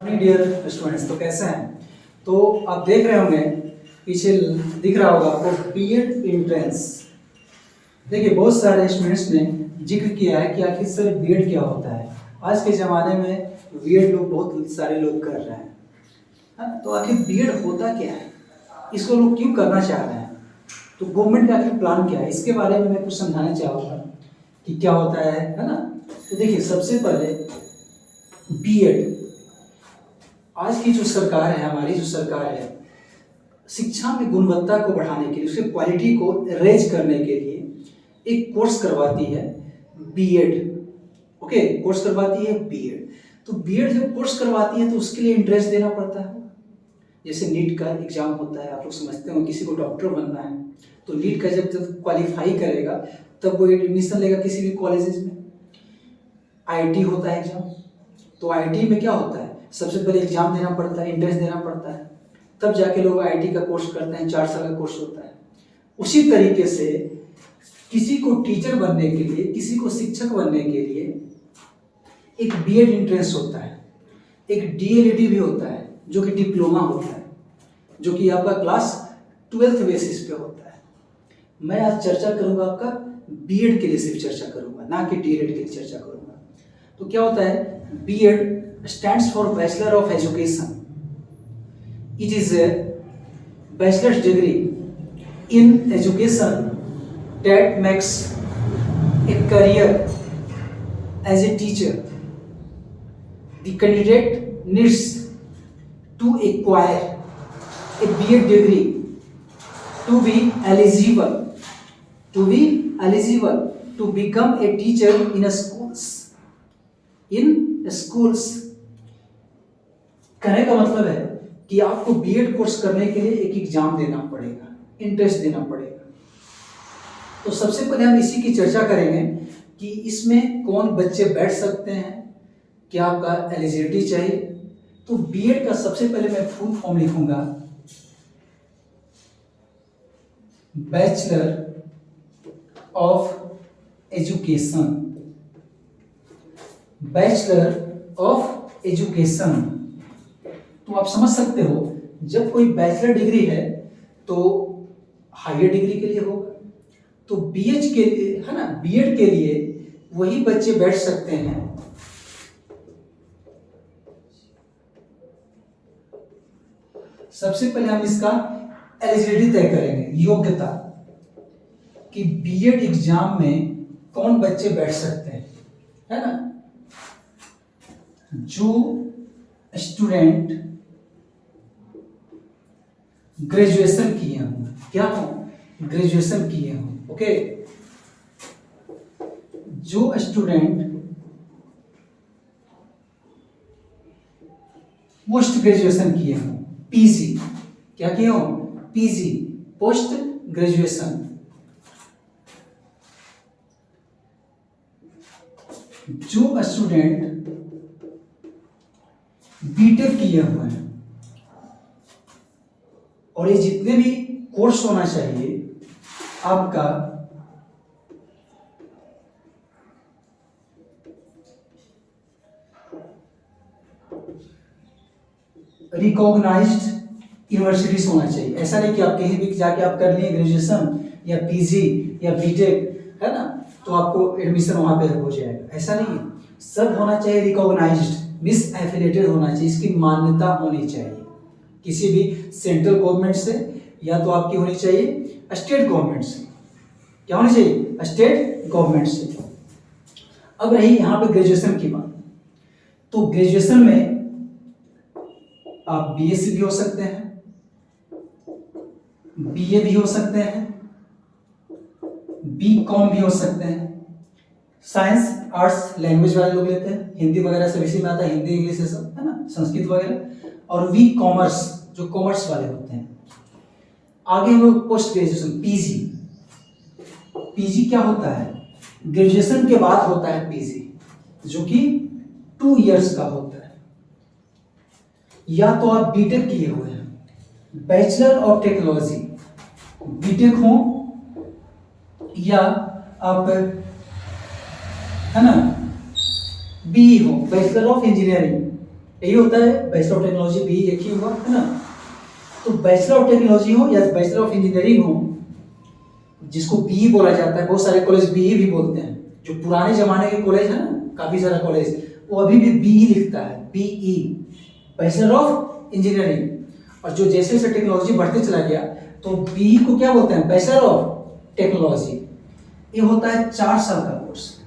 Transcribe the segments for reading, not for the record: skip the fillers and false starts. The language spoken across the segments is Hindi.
डियर स्टूडेंट्स, तो कैसे हैं? तो आप देख रहे होंगे पीछे दिख रहा होगा आपको बीएड एंट्रेंस। देखिए बहुत सारे स्टूडेंट्स ने जिक्र किया है कि आखिर सर बीएड क्या होता है। आज के ज़माने में बीएड लोग बहुत सारे लोग कर रहे हैं, हाँ? तो आखिर बीएड होता क्या है, इसको लोग क्यों करना चाह रहे हैं, तो गवर्नमेंट का आखिर प्लान क्या है, इसके बारे में मैं कुछ समझाना चाहूँगा कि क्या होता है ना। तो देखिए सबसे पहले बीएड, आज की जो सरकार है, हमारी जो सरकार है, शिक्षा में गुणवत्ता को बढ़ाने के लिए, उसके क्वालिटी को रेज करने के लिए एक कोर्स करवाती है बीएड। ओके, कोर्स करवाती है बीएड। तो बीएड जब कोर्स करवाती है तो उसके लिए इंटरेस्ट देना पड़ता है। जैसे नीट का एग्जाम होता है, आप लोग समझते हो, किसी को डॉक्टर बनना है तो नीट का जब क्वालिफाई करेगा तब वो एडमिशन लेगा किसी भी कॉलेजेस में। आईटी होता है एग्जाम, तो आईटी में क्या होता है, सबसे पहले एग्जाम देना पड़ता है, एंट्रेंस देना पड़ता है, तब जाके लोग आईटी का कोर्स करते हैं, 4 साल का कोर्स होता है। उसी तरीके से किसी को टीचर बनने के लिए, किसी को शिक्षक बनने के लिए एक बीएड एंट्रेंस होता है, एक डीएलएडी भी होता है जो कि डिप्लोमा होता है, जो कि आपका क्लास 12th बेसिस पे होता है। मैं आज चर्चा करूंगा आपका बीएड के लिए, सिर्फ चर्चा करूंगा, ना कि डीएलएड के लिए चर्चा करूंगा। तो क्या होता है, BEd stands for bachelor of education. It is a bachelor's degree in education that makes a career as a teacher. The candidate needs to acquire a BEd degree to be eligible to become a teacher in a schools. कहने का मतलब है कि आपको बीएड कोर्स करने के लिए एक एग्जाम देना पड़ेगा, इंटरेस्ट देना पड़ेगा। तो सबसे पहले हम इसी की चर्चा करेंगे कि इसमें कौन बच्चे बैठ सकते हैं, क्या आपका एलिजिबिलिटी चाहिए। तो बीएड का सबसे पहले मैं फुल फॉर्म लिखूंगा, bachelor of education. Bachelor of education, तो आप समझ सकते हो जब कोई बैचलर डिग्री है तो हायर डिग्री के लिए होगा, तो बीएड के लिए है ना, बीएड के लिए वही बच्चे बैठ सकते हैं सबसे पहले हम इसका एलिजिबिलिटी तय करेंगे, योग्यता, कि बीएड एग्जाम में कौन बच्चे बैठ सकते हैं, है ना। जो स्टूडेंट ग्रेजुएशन किए हों, क्या हो, ग्रेजुएशन किए हों, ओके। जो स्टूडेंट पोस्ट ग्रेजुएशन किए हों, पीजी, क्या किए हों, पीजी, पोस्ट ग्रेजुएशन। जो स्टूडेंट बीटेक किए हुए हैं, और ये जितने भी कोर्स होना चाहिए आपका रिकॉग्नाइज्ड यूनिवर्सिटीज होना चाहिए। ऐसा नहीं कि आप कहीं भी जाके आप कर लिए ग्रेजुएशन या पीजी या बीटेक, है ना, तो आपको एडमिशन वहां पे हो जाएगा, ऐसा नहीं है। सब होना चाहिए रिकॉग्नाइज्ड, मिस एफिलिएटेड होना चाहिए, इसकी मान्यता होनी चाहिए किसी भी सेंट्रल गवर्नमेंट से, या तो आपकी होनी चाहिए स्टेट गवर्नमेंट से। क्या होनी चाहिए, स्टेट गवर्नमेंट से। अब रही यहाँ पे ग्रेजुएशन की बात, तो ग्रेजुएशन में आप बीएससी भी हो सकते हैं, बीए भी हो सकते हैं, बीकॉम भी हो सकते हैं। साइंस, आर्ट्स, लैंग्वेज वाले लोग लेते हैं, हिंदी वगैरह सब इसी में आता है, हिंदी, इंग्लिश, ये सब है ना, संस्कृत वगैरह। और वी कॉमर्स, जो कॉमर्स वाले होते हैं। आगे हम लोग पोस्ट ग्रेजुएशन, पीजी। पीजी क्या होता है, ग्रेजुएशन के बाद होता है पीजी, जो कि 2 इयर्स का होता है। या तो आप बीटेक किए हुए हैं, बैचलर ऑफ टेक्नोलॉजी, बीटेक हो, या आप है ना बीई हो, बैचलर ऑफ इंजीनियरिंग, यही होता है बैचलर ऑफ टेक्नोलॉजी भी एक ही हुआ है ना। तो बैचलर ऑफ टेक्नोलॉजी हो या बैचलर ऑफ इंजीनियरिंग हो, जिसको बीई बोला जाता है, बहुत सारे कॉलेज बीई भी बोलते हैं। जो पुराने जमाने के कॉलेज है ना, काफी सारा कॉलेज, वो अभी भी बीई लिखता है, बीई, बैचलर ऑफ इंजीनियरिंग। और जो जैसे जैसे टेक्नोलॉजी बढ़ते चला गया तो बीई को क्या बोलते हैं, बैचलर ऑफ टेक्नोलॉजी। ये होता है 4 साल का कोर्स।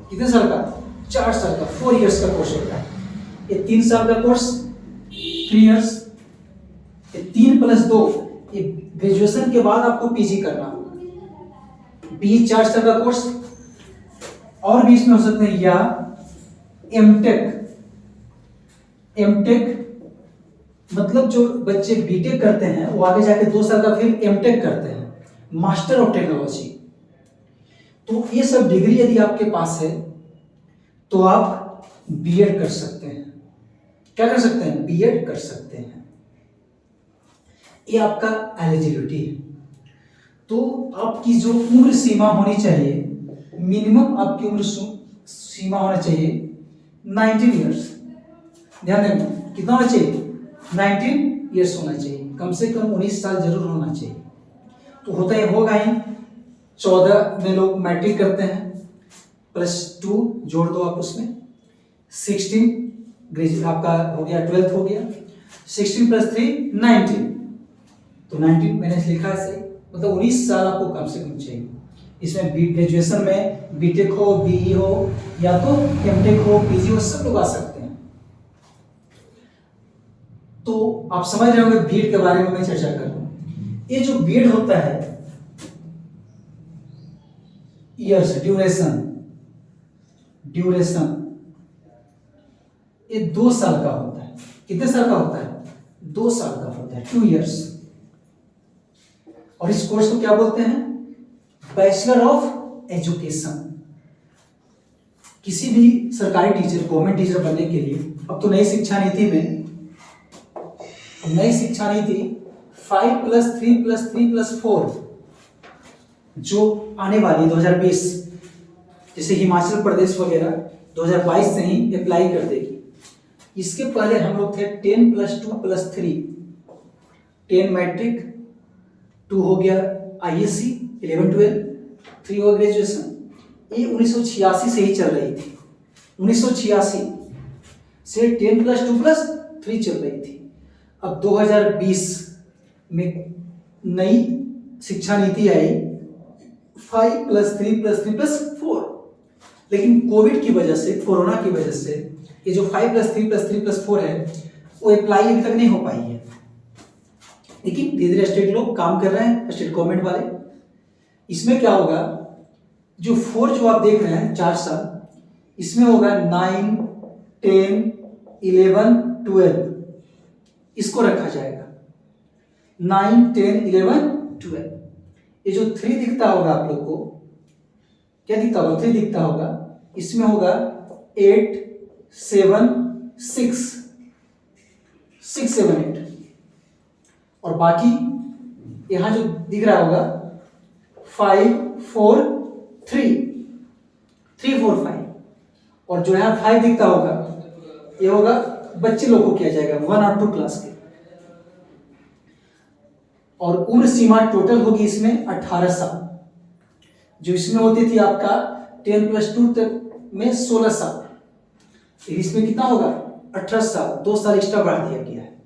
कितने साल का? 4 साल का, 4 इयर्स का कोर्स होता है। ये 3 साल का कोर्स, 3 इयर्स, ये 3 + 2, ये ग्रेजुएशन के बाद आपको पीजी करना होगा। बीई 4 साल का कोर्स, और भी इसमें हो सकते हैं, या एमटेक। एमटेक मतलब जो बच्चे बीटेक करते हैं वो आगे जाके 2 साल का फिर एमटेक करते हैं, मास्टर ऑफ टेक्नोलॉजी। तो ये सब डिग्री यदि आपके पास है तो आप बीएड कर सकते हैं। क्या कर सकते हैं? बीएड कर सकते हैं। ये आपका एलिजिबिलिटी है। तो आपकी जो उम्र सीमा होनी चाहिए, मिनिमम आपकी उम्र सीमा होना चाहिए 19 इयर्स। ध्यान देना, कितना होना चाहिए? 19 इयर्स होना चाहिए, कम से कम 19 साल जरूर होना चाहिए। तो होता है, होगा ही 14 में लोग मैट्रिक करते हैं, +2 जोड़ दो आप उसमें, 16 ग्रेजुएट आपका हो गया, 12th हो गया, 16 + 3 19। तो 19 मैंने लिखा है सही, मतलब 19 साल आपको कम से कम चाहिए। इसमें ग्रेजुएशन में बीटेक हो, बीई हो, या तो एमटेक हो, पीजी हो, सब लोग आ सकते हैं। तो आप समझ रहे होंगे बीएड के बारे में मैं चर्चा कर रहा हूं। ये जो बीएड होता है, ईयर्स, ड्यूरेशन, ये 2 साल का होता है। कितने साल का होता है? 2 साल का होता है, 2 इयर्स। और इस कोर्स को क्या बोलते हैं? Bachelor of education. किसी भी सरकारी टीचर, गवर्नमेंट टीचर बनने के लिए अब तो नई शिक्षा नीति में, नई शिक्षा नीति 5 + 3 + 3 + 4 जो आने वाली 2020, जैसे हिमाचल प्रदेश वगैरह 2022 से ही अप्लाई कर देगी। इसके पहले हम लोग थे 10 + 2 + 3, 10 मैट्रिक, 2 हो गया आईएससी, 11 12, 3 हो ग्रेजुएशन। ये 1986 से ही चल रही थी, 1986 से 10 + 2 + 3 चल रही थी। अब 2020 में नई शिक्षा नीति आई 5 + 3 + 3 + 4। लेकिन कोविड की वजह से, कोरोना की वजह से, ये जो 5 + 3 + 3 + 4 है वो अप्लाई अभी तक नहीं हो पाई है। लेकिन धीरे धीरे स्टेट लोग काम कर रहे हैं, स्टेट गवर्नमेंट वाले। इसमें क्या होगा, जो 4 जो आप देख रहे हैं 4 साल, इसमें होगा 9, 10, 11, 12, इसको रखा जाएगा 9, 10, 11, 12। ये जो 3 दिखता होगा आप लोग को, क्या दिखता होगा? 3 दिखता होगा, इसमें होगा 8, 7, 6, 6, 7, 8। और बाकी यहां जो दिख रहा होगा 5, 4, 3, 3, 4, 5। और जो यहां 5 दिखता होगा, ये होगा बच्चे लोग को किया जाएगा 1 और 2 क्लास के। और उम्र सीमा टोटल होगी इसमें 18 साल। जो इसमें होती थी आपका 10 + 2 तक में 16 साल, इसमें कितना होगा? 18 साल, 2 साल एक्स्ट्रा बढ़ा दिया गया है।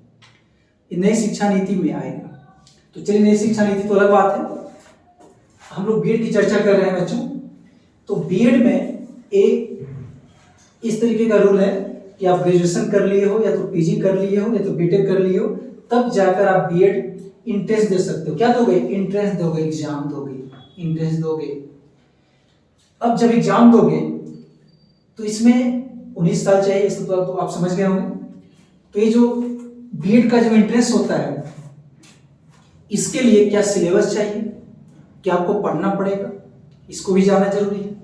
ये नई शिक्षा नीति में आएगा। तो चलिए, नई शिक्षा नीति तो अलग बात है, हम लोग बीएड की चर्चा कर रहे हैं बच्चों। तो बीएड में एक इस तरीके का रूल है कि आप ग्रेजुएशन कर लिए हो, या तो पीजी कर लिए हो, या तो बीटेक कर लिए हो, तब जाकर आप बीएड इंट्रेंस दे सकते हो। क्या दोगे? इंट्रेंस दोगे, एग्जाम दोगे, इंट्रेंस दोगे। अब जब एग्जाम दोगे तो इसमें 19 साल चाहिए, इस तो आप समझ गए होंगे। तो ये जो बीएड का जो इंट्रेंस होता है, इसके लिए क्या सिलेबस चाहिए, क्या आपको पढ़ना पड़ेगा, इसको भी जानना जरूरी है।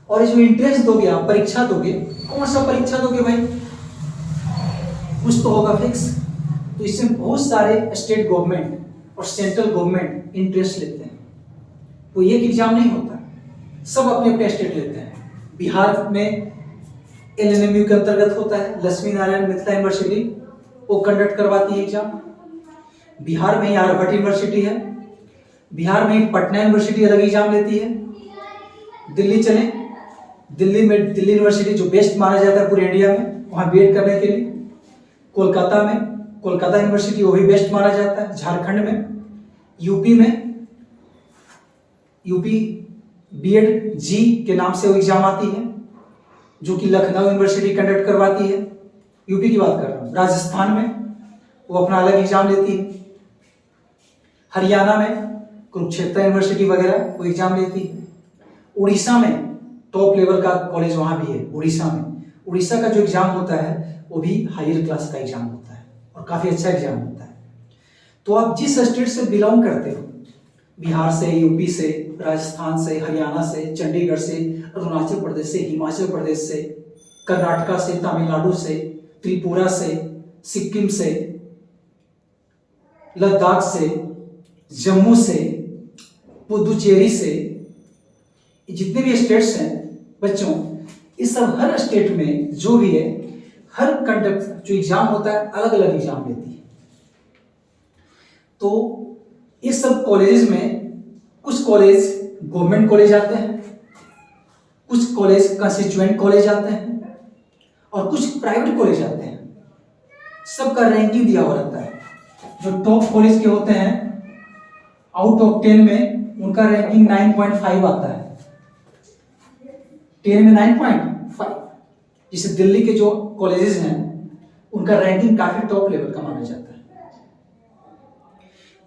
और जो इंट्रेंस दोगे आप, परीक्षा दोगे, कौन सा परीक्षा दोगे भाई? कुछ तो होगा फिक्स। तो इसमें बहुत सारे स्टेट गवर्नमेंट और सेंट्रल गवर्नमेंट इंट्रेंस लेते हैं। कोई एक एग्जाम नहीं होता, सब अपने अपने स्टेट लेते हैं। बिहार में LNMU के अंतर्गत होता है, लक्ष्मी नारायण मिथिला यूनिवर्सिटी, वो कंडक्ट करवाती है एग्जाम। बिहार में ही आर्यभट्ट यूनिवर्सिटी है, बिहार में ही पटना यूनिवर्सिटी अलग एग्जाम लेती है। दिल्ली चले, दिल्ली में दिल्ली यूनिवर्सिटी जो बेस्ट माना जाता है पूरे इंडिया में, वहाँ बीएड करने के लिए। कोलकाता में कोलकाता यूनिवर्सिटी, वो भी बेस्ट माना जाता है। झारखंड में, यूपी में यूपी बीएड जी के नाम से वो एग्जाम आती है, जो कि लखनऊ यूनिवर्सिटी कंडक्ट करवाती है। यूपी की बात कर रहा हूँ। राजस्थान में वो अपना अलग एग्जाम लेती है। हरियाणा में कुरुक्षेत्र यूनिवर्सिटी वगैरह वो एग्जाम लेती है। उड़ीसा में टॉप लेवल का कॉलेज वहाँ भी है। उड़ीसा में, उड़ीसा का जो एग्जाम होता है वो भी हायर क्लास का एग्जाम होता है और काफ़ी अच्छा एग्जाम होता है। तो आप जिस स्टेट से बिलोंग करते हो, बिहार से, यूपी से, राजस्थान से, हरियाणा से, चंडीगढ़ से, अरुणाचल प्रदेश से, हिमाचल प्रदेश से, कर्नाटका से, तमिलनाडु से, त्रिपुरा से, सिक्किम से, लद्दाख से, जम्मू से, पुदुचेरी से, जितने भी स्टेट्स हैं बच्चों, इस सब हर स्टेट में जो भी है, हर कंडक्ट जो एग्जाम होता है अलग अलग एग्जाम लेती है। तो इस सब कॉलेजेस में कुछ कॉलेज गवर्नमेंट कॉलेज आते हैं, कुछ कॉलेज कंस्टिट्यूएंट कॉलेज आते हैं और कुछ प्राइवेट कॉलेज आते हैं। सबका रैंकिंग दिया हुआ रहता है। जो टॉप कॉलेज के होते हैं, आउट ऑफ 10 में उनका रैंकिंग 9.5 आता है। 10 में 9.5। जैसे दिल्ली के जो कॉलेजेस हैं उनका रैंकिंग काफी टॉप लेवल का माना जाता है।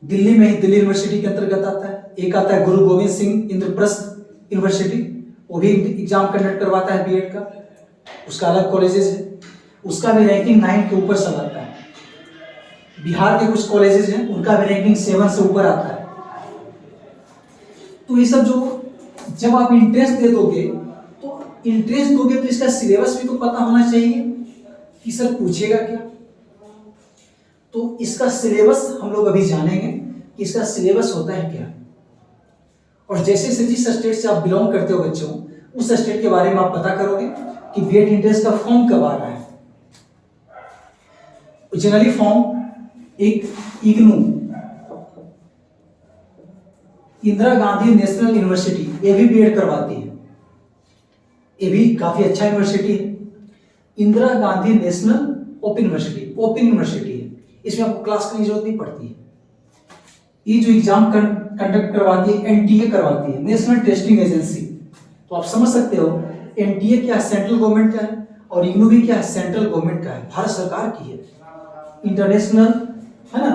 दिल्ली में ही दिल्ली यूनिवर्सिटी के अंतर्गत आता है। एक आता है गुरु गोविंद सिंह इंद्रप्रस्थ यूनिवर्सिटी, वो भी एग्जाम कंडक्ट करवाता है बीएड का, उसका अलग कॉलेजेस है, उसका भी रैंकिंग 9 के ऊपर सब आता है। बिहार के कुछ कॉलेजेस हैं, उनका भी रैंकिंग 7 से ऊपर आता है। तो ये सब जो जब आप इंटरेस्ट दे दोगे तो इसका सिलेबस भी तो पता होना चाहिए कि सर पूछेगा क्या। तो इसका सिलेबस हम लोग अभी जानेंगे कि इसका सिलेबस होता है क्या। और जैसे जिस स्टेट से आप बिलोंग करते हो बच्चों, उस स्टेट के बारे में आप पता करोगे कि बीएड एंट्रेंस का फॉर्म कब आ रहा है। जनरली फॉर्म एक इग्नू, इंदिरा गांधी नेशनल यूनिवर्सिटी, ये भी बीएड करवाती है। ये भी काफी अच्छा यूनिवर्सिटी है। Indira Gandhi national open university है। इसमें आपको क्लास करने की जरूरत नहीं पड़ती है। ये जो एग्जाम कंडक्ट करवाती है, एनटीए करवाती है, नेशनल टेस्टिंग एजेंसी। तो आप समझ सकते हो एनटीए क्या है, सेंट्रल गवर्नमेंट का है, और इग्नू भी क्या है, सेंट्रल गवर्नमेंट का है, भारत सरकार की है। इंटरनेशनल है ना,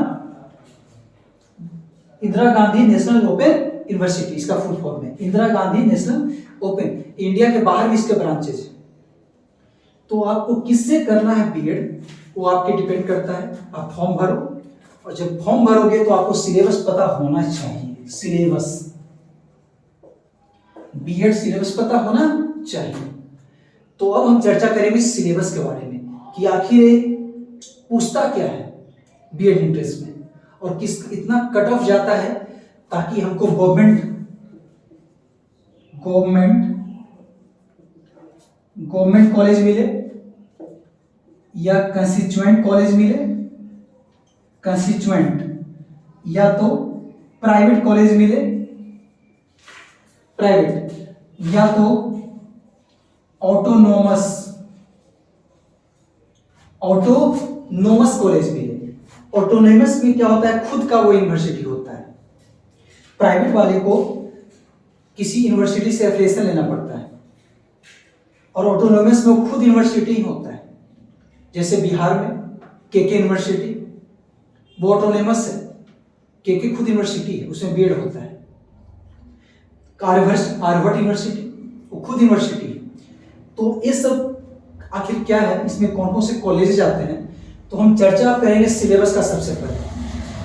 Indira Gandhi national open university, इसका फुल फॉर्म है Indira Gandhi national open. India के बाहर भी इसके ब्रांचेज है। तो आपको किससे करना है बीएड, वो आपके डिपेंड करता है। आप फॉर्म भरो, और जब फॉर्म भरोगे तो आपको सिलेबस पता होना चाहिए। सिलेबस, बीएड सिलेबस पता होना चाहिए। तो अब हम चर्चा करेंगे सिलेबस के बारे में कि आखिर पूछता क्या है बीएड एंट्रेंस में, और किस इतना कट ऑफ जाता है ताकि हमको गवर्नमेंट कॉलेज मिले या कंस्टिट्यूएंट कॉलेज मिले, कंस्टिट्यूएंट, या तो प्राइवेट कॉलेज मिले, प्राइवेट, या तो ऑटोनोमस कॉलेज मिले। ऑटोनोमस में क्या होता है, खुद का वो यूनिवर्सिटी होता है। प्राइवेट वाले को किसी यूनिवर्सिटी से एफिलिएशन लेना पड़ता है, और ऑटोनोमस में वो खुद यूनिवर्सिटी ही होता है। जैसे बिहार में केके यूनिवर्सिटी, वो ऑटोनोमस है, केके खुद यूनिवर्सिटी है, उसमें बीएड होता है। आर्यभट्ट यूनिवर्सिटी, वो खुद यूनिवर्सिटी है। तो ये सब आखिर क्या है, इसमें कौन कौन से कॉलेजेस आते हैं, तो हम चर्चा करेंगे सिलेबस का सबसे पहले,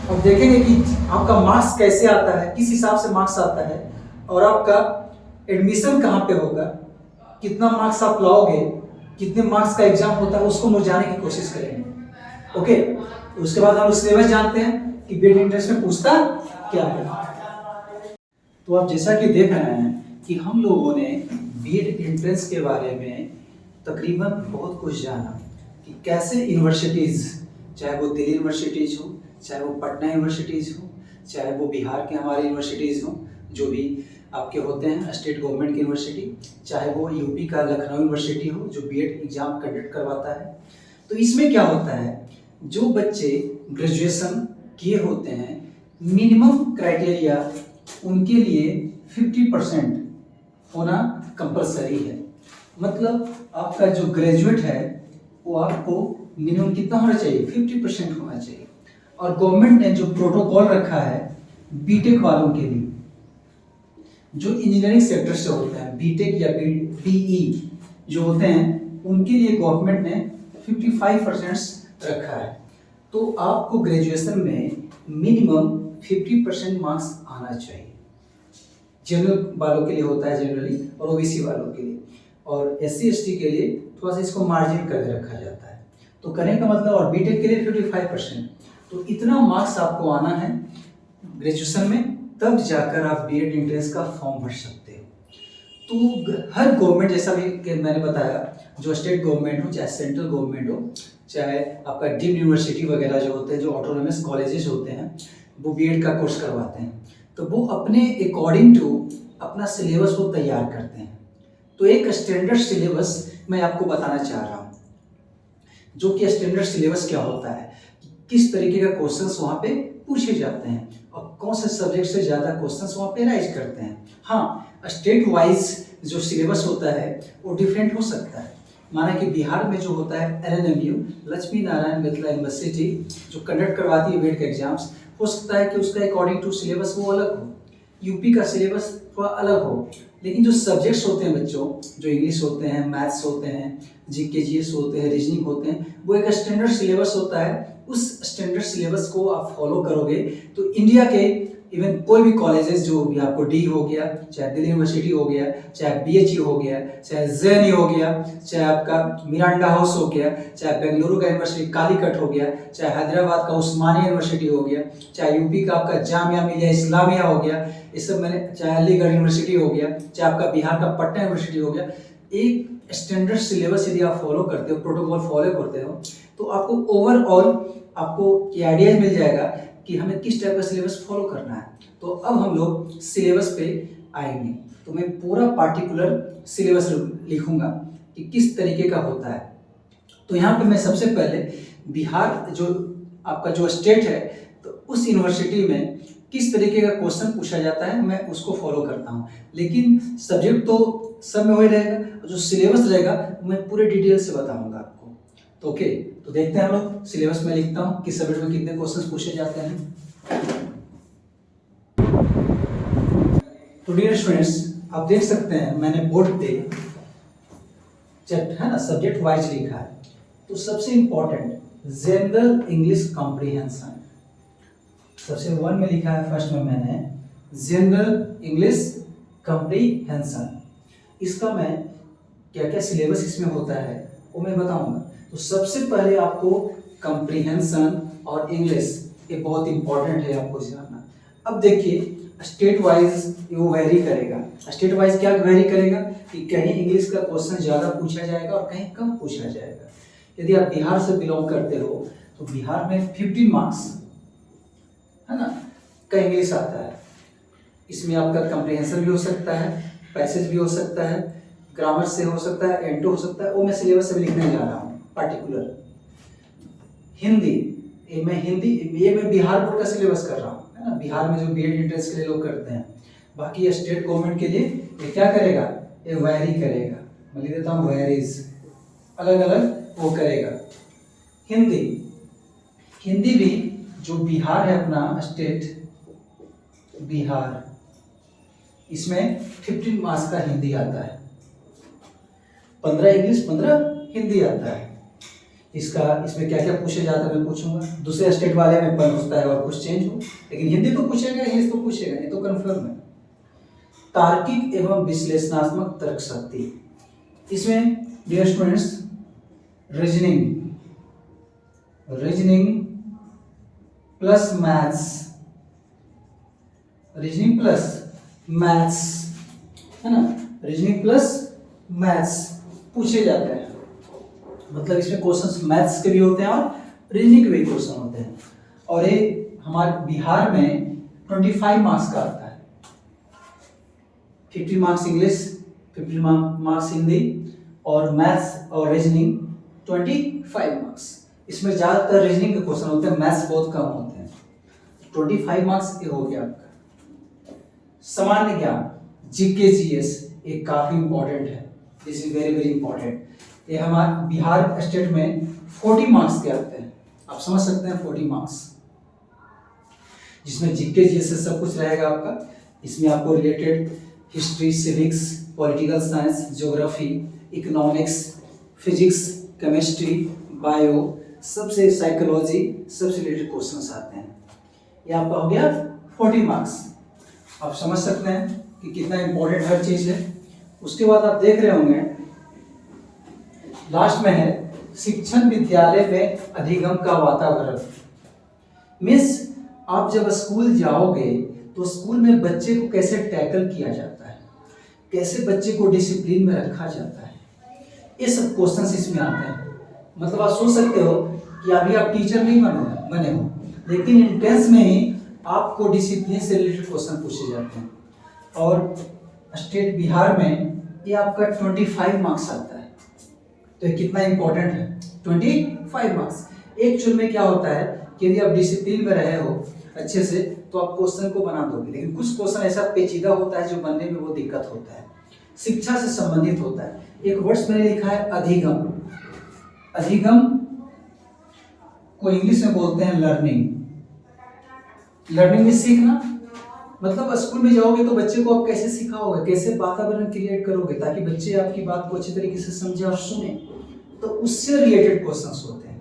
और देखेंगे कि आपका मार्क्स कैसे आता है, किस हिसाब से मार्क्स आता है, और आपका एडमिशन कहाँ पे होगा, कितना मार्क्स आप लाओगे, कितने मार्क्स का एग्जाम होता है, उसको हम जानने की कोशिश करेंगे। ओके, उसके बाद हम सिलेबस जानते हैं कि बीएड एंट्रेंस में पूछता क्या है। तो आप जैसा कि देख रहे हैं कि हम लोगों ने बीएड एंट्रेंस के बारे में तकरीबन बहुत कुछ जाना कि कैसे यूनिवर्सिटीज़, चाहे वो दिल्ली यूनिवर्सिटीज़ हो, चाहे वो पटना यूनिवर्सिटीज़ हो, चाहे वो बिहार के हमारी यूनिवर्सिटीज़ हों, जो भी आपके होते हैं स्टेट गवर्नमेंट की यूनिवर्सिटी, चाहे वो यूपी का लखनऊ यूनिवर्सिटी हो जो बीएड एग्ज़ाम कंडक्ट करवाता है। तो इसमें क्या होता है, जो बच्चे ग्रेजुएशन किए होते हैं, मिनिमम क्राइटेरिया उनके लिए 50% होना कंपलसरी है। मतलब आपका जो ग्रेजुएट है वो आपको मिनिमम कितना होना चाहिए, 50% होना चाहिए। और गवर्नमेंट ने जो प्रोटोकॉल रखा है बीटेक वालों के लिए, जो इंजीनियरिंग सेक्टर से होते हैं, बीटेक या बीई जो होते हैं, उनके लिए गवर्नमेंट ने 55% रखा है। तो आपको ग्रेजुएशन में मिनिमम 50% मार्क्स आना चाहिए। जनरल वालों के लिए होता है जनरली, और ओबीसी वालों के लिए, और एससी एसटी के लिए थोड़ा सा इसको मार्जिन करके रखा जाता है। तो करने का मतलब, और बीटेक के लिए 55%, तो इतना मार्क्स आपको आना है ग्रेजुएशन में, तब जाकर आप बीएड एंट्रेंस का फॉर्म भर सकते हो। तो हर गवर्नमेंट, जैसा भी कि मैंने बताया, जो स्टेट गवर्नमेंट हो चाहे सेंट्रल गवर्नमेंट हो, चाहे आपका डीम्ड यूनिवर्सिटी वगैरह जो होते हैं, जो ऑटोनोमस कॉलेजेस होते हैं, वो बीएड का कोर्स करवाते हैं। तो वो अपने अकॉर्डिंग टू अपना सिलेबस वो तैयार करते हैं। तो एक स्टैंडर्ड सिलेबस मैं आपको बताना चाह रहा हूँ, जो कि स्टैंडर्ड सिलेबस क्या होता है, किस तरीके का क्वेश्चंस वहाँ पे पूछे जाते हैं और कौन से सब्जेक्ट से ज़्यादा क्वेश्चंस वहाँ पे राइज करते हैं। हाँ, स्टेट वाइज जो सिलेबस होता है वो डिफरेंट हो सकता है। माना कि बिहार में जो होता है एलएनएमयू, लक्ष्मी नारायण मिथिला यूनिवर्सिटी, जो कंडक्ट करवाती है बीएड के एग्जाम्स, हो सकता है कि उसका अकॉर्डिंग टू सिलेबस वो अलग हो, यूपी का सिलेबस थोड़ा अलग हो, लेकिन जो सब्जेक्ट्स होते हैं बच्चों, जो इंग्लिश होते हैं, मैथ्स होते हैं, जीके जीएस होते हैं, रीजनिंग होते हैं, वो एक स्टैंडर्ड सिलेबस होता है। उस स्टैंडर्ड सिलेबस को आप फॉलो करोगे तो इंडिया के इवन कोई भी कॉलेजेस, जो भी आपको डी हो गया, चाहे दिल्ली यूनिवर्सिटी हो गया, चाहे बीएचयू हो गया, चाहे जेएनयू हो गया, चाहे आपका मिरांडा हाउस हो गया, चाहे बेंगलुरु का यूनिवर्सिटी कालीकट हो गया, चाहे हैदराबाद का उस्मानिया यूनिवर्सिटी हो गया, चाहे यूपी का आपका जामिया मिलिया इस्लामिया हो गया, ये सब मैंने, चाहे अलीगढ़ यूनिवर्सिटी हो गया, चाहे आपका बिहार का पटना यूनिवर्सिटी हो गया, एक स्टैंडर्ड सिलेबस यदि आप फॉलो करते हो, प्रोटोकॉल फॉलो करते हो, तो आपको ओवरऑल आपको ये आइडिया मिल जाएगा कि हमें किस टाइप का सिलेबस फॉलो करना है। तो अब हम लोग सिलेबस पे आएंगे, तो मैं पूरा पार्टिकुलर सिलेबस लिखूंगा कि किस तरीके का होता है। तो यहाँ पे मैं सबसे पहले बिहार जो आपका जो स्टेट है, तो उस यूनिवर्सिटी में किस तरीके का क्वेश्चन पूछा जाता है मैं उसको फॉलो करता हूँ, लेकिन सब्जेक्ट तो सब में वही रहेगा, जो सिलेबस रहेगा मैं पूरे डिटेल से बताऊंगा आपको। तो ओके, तो देखते हैं हम लोग सिलेबस में लिखता हूँ किस सब्जेक्ट में कितने क्वेश्चन पूछे जाते हैं। तो डियर स्टूडेंट्स, आप देख सकते हैं मैंने बोर्ड पे है ना सब्जेक्ट वाइज लिखा है। तो सबसे इंपॉर्टेंट जनरल इंग्लिश कॉम्प्रिहेंशन, सबसे वन में लिखा है, फर्स्ट में मैंने जनरल इंग्लिश कॉम्प्रिहेंशन। इसका मैं क्या क्या सिलेबस इसमें होता है वो मैं बताऊंगा। तो सबसे पहले आपको कॉम्प्रिहेंशन और इंग्लिश, ये बहुत इंपॉर्टेंट है आपको जानना। अब देखिए स्टेट वाइज वो वेरी करेगा। स्टेट वाइज क्या वेरी करेगा कि कहीं इंग्लिश का क्वेश्चन ज़्यादा पूछा जाएगा और कहीं कम पूछा जाएगा। यदि आप बिहार से बिलोंग करते हो तो बिहार में 15 मार्क्स है ना का इंग्लिश आता है। इसमें आपका कॉम्प्रिहेंशन भी हो सकता है, पैसेज भी हो सकता है, ग्रामर से हो सकता है, एंटो हो सकता है, वो मैं सिलेबस से भी लिखने जा रहा हूँ पार्टिकुलर। हिंदी, ये मैं बिहार बोर्ड का सिलेबस कर रहा हूँ, है ना, बिहार में जो बीएड एंट्रेंस के लिए लोग करते हैं। बाकी ये स्टेट गवर्नमेंट के लिए ये क्या करेगा, ये वैरी करेगा। मैं लिख देता हूँ वैरीज, अलग अलग वो करेगा। हिंदी भी जो बिहार है अपना स्टेट बिहार, इसमें 15 मार्क्स का हिंदी आता है, 15 इंग्लिश 15 हिंदी आता है। इसमें क्या क्या पूछे जाता है मैं पूछूंगा। दूसरे स्टेट वाले में पूछता है और कुछ चेंज हो, लेकिन हिंदी तो पूछेगा, इंग्लिश तो पूछेगा, ये तो कंफर्म है। तार्किक एवं विश्लेषणात्मक तर्क शक्ति, इसमें dear students reasoning plus maths है ना, रीजनिंग प्लस मैथ्स पूछे जाते हैं। मतलब इसमें क्वेश्चंस मैथ्स के भी होते हैं और रीजनिंग के भी क्वेश्चन होते हैं। और ये हमारे बिहार में 25 मार्क्स का आता है। 50 मार्क्स इंग्लिश, 50 मार्क्स हिंदी, और मैथ्स और रीजनिंग 25 मार्क्स। इसमें ज़्यादातर रीजनिंग के क्वेश्चन होते हैं, मैथ्स बहुत कम होते हैं। 25 मार्क्स ये हो गया आपका। सामान्य ज्ञान, जीके जीएस, ये काफ़ी इंपॉर्टेंट है। This is very very important. ये हमारे बिहार स्टेट में 40 मार्क्स के आते हैं। आप समझ सकते हैं 40 मार्क्स, जिसमें जीके जीएस से सब कुछ रहेगा आपका। इसमें आपको related history, civics, political science, geography, economics, physics, chemistry, bio, सबसे साइकोलॉजी, सबसे रिलेटेड क्वेश्चंस आते हैं। ये आपका हो गया 40 मार्क्स। आप समझ सकते हैं कि कितना इंपॉर्टेंट हर चीज़ है। उसके बाद आप देख रहे होंगे लास्ट में है शिक्षण विद्यालय में अधिगम का वातावरण। मीन्स आप जब स्कूल जाओगे तो स्कूल में बच्चे को कैसे टैकल किया जाता है, कैसे बच्चे को डिसिप्लिन में रखा जाता है, ये सब क्वेश्चंस इसमें आते हैं। मतलब आप सोच सकते हो कि अभी आप टीचर नहीं बने हो, लेकिन एंट्रेंस में ही आपको डिसिप्लिन से रिलेटेड क्वेश्चन पूछे जाते हैं। और स्टेट बिहार में ये आपका 25 मार्क्स आता है। तो ये कितना इंपॉर्टेंट है, 25 मार्क्स। एक्चुअल में क्या होता है कि यदि आप डिसिप्लिन में रहे हो अच्छे से तो आप क्वेश्चन को बना दोगे, लेकिन कुछ क्वेश्चन ऐसा पेचीदा होता है जो बनने में वो दिक्कत होता है, शिक्षा से संबंधित होता है। एक वर्ड्स मैंने लिखा है अधिगम। अधिगम को इंग्लिश में बोलते हैं लर्निंग। लर्निंग में सीखना, मतलब स्कूल में जाओगे तो बच्चे को आप कैसे सिखाओगे, कैसे वातावरण क्रिएट करोगे ताकि बच्चे आपकी बात को अच्छी तरीके से समझे और सुने। तो उससे रिलेटेड क्वेश्चंस होते हैं।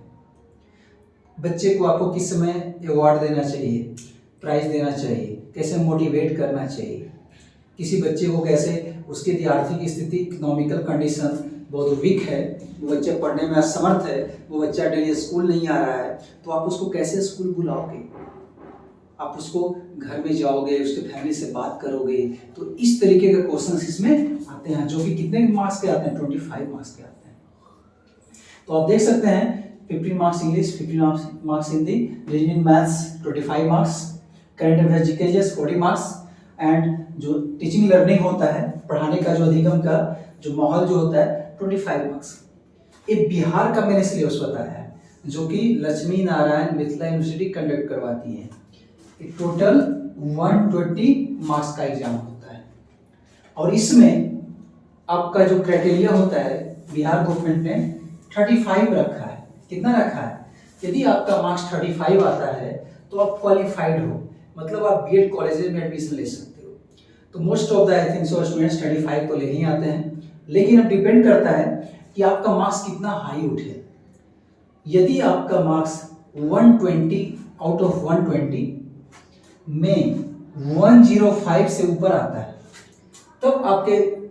बच्चे को आपको किस समय अवार्ड देना चाहिए, प्राइज देना चाहिए, कैसे मोटिवेट करना चाहिए, किसी बच्चे को कैसे, उसकी यदि आर्थिक स्थिति, इकोनॉमिकल कंडीशन बहुत वीक है, वो बच्चा पढ़ने में असमर्थ है, वो बच्चा डेली स्कूल नहीं आ रहा है, तो आप उसको कैसे स्कूल बुलाओगे, आप उसको घर में जाओगे, उसके फैमिली से बात करोगे। तो इस तरीके के क्वेश्चंस इसमें आते हैं, जो कि कितने मार्क्स के आते हैं, 25 मार्क्स के आते हैं। तो आप देख सकते हैं 50 marks English, 50 marks Hindi, reasoning maths 25 marks, current affairs GK GS 40 marks, and जो टीचिंग लर्निंग होता है, पढ़ाने का जो अधिगम का जो माहौल जो होता है 25 मार्क्स। ये बिहार का मैंने सिलेबस बताया है, जो कि लक्ष्मी नारायण मिथिला यूनिवर्सिटी कंडक्ट करवाती है। टोटल 120 मार्क्स का एग्जाम होता है, और इसमें आपका जो क्राइटेरिया होता है बिहार गवर्नमेंट ने 35 रखा है। कितना रखा है, यदि आपका मार्क्स 35 आता है तो आप क्वालिफाइड हो, मतलब आप बीएड कॉलेज में एडमिशन ले सकते हो। तो most of the I think so students 35 तो ले ही आते हैं, लेकिन अब डिपेंड करता है कि आपका मार्क्स कितना हाई उठे। यदि आपका मार्क्स 120 आउट ऑफ 120 में 105 से ऊपर आता है, तब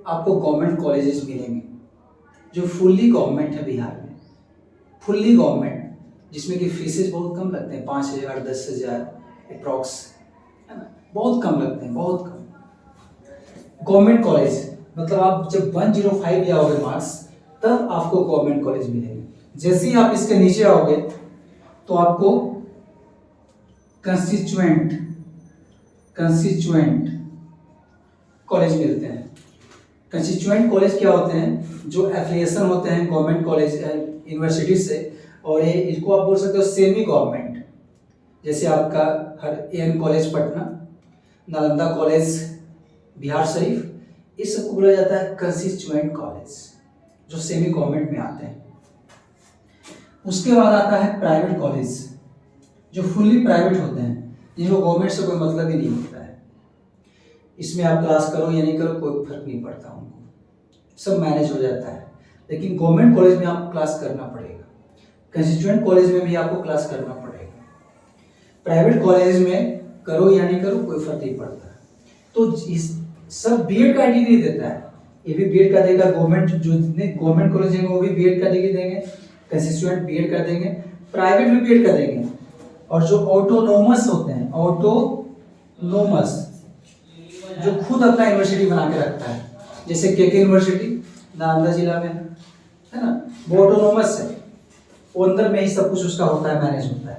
आपको गवर्नमेंट कॉलेजेस मिलेंगे जो फुल्ली गवर्नमेंट है बिहार में, फुल्ली गवर्नमेंट, जिसमें कि फीसेस बहुत कम लगते हैं, 5,000 10,000 अप्रॉक्स, है ना, बहुत कम लगते हैं, बहुत कम। गवर्नमेंट कॉलेज मतलब आप जब 105 जाओगे मार्क्स, तब आपको गवर्नमेंट कॉलेज मिलेंगे। जैसे ही आप इसके नीचे आओगे तो आपको कंस्टिट्यूएंट कॉलेज मिलते हैं। कंस्टिट्यूएंट कॉलेज क्या होते हैं, जो एफिलिएशन होते हैं गवर्नमेंट कॉलेज यूनिवर्सिटी से, और ये इसको आप बोल सकते हो सेमी गवर्नमेंट। जैसे आपका AN college Patna, Nalanda college Bihar Sharif, इस सबको बोला जाता है कंस्टिट्यूएंट कॉलेज, जो सेमी गवर्नमेंट में आते हैं। उसके बाद आता है प्राइवेट कॉलेज, जो फुल्ली प्राइवेट होते हैं, जिनको गवर्नमेंट से कोई मतलब ही नहीं होता है। इसमें आप क्लास करो या नहीं करो कोई फर्क नहीं पड़ता, उनको सब मैनेज हो जाता है। लेकिन गवर्नमेंट कॉलेज में आपको क्लास करना पड़ेगा, कंस्टिट्यूएंट कॉलेज में भी आपको क्लास करना पड़ेगा। प्राइवेट कॉलेज में करो या नहीं करो कोई फर्क नहीं पड़ता। तो इस सब बीएड का डिग्री देता है, ये भी बीएड का देगा, गवर्नमेंट जो जितने गवर्नमेंट कॉलेज हैं वो भी बीएड का डिग्री देंगे, कंस्टिट्यूएंट बीएड का देंगे, प्राइवेट भी बीएड का देंगे। और जो ऑटोनोमस होते हैं, ऑटोनोमस जो खुद अपना यूनिवर्सिटी बना के रखता है, जैसे केके यूनिवर्सिटी नालंदा जिला में, है ना, वो ऑटोनोमस है, वो अंदर में ही सब कुछ उसका होता है, मैनेज होता है।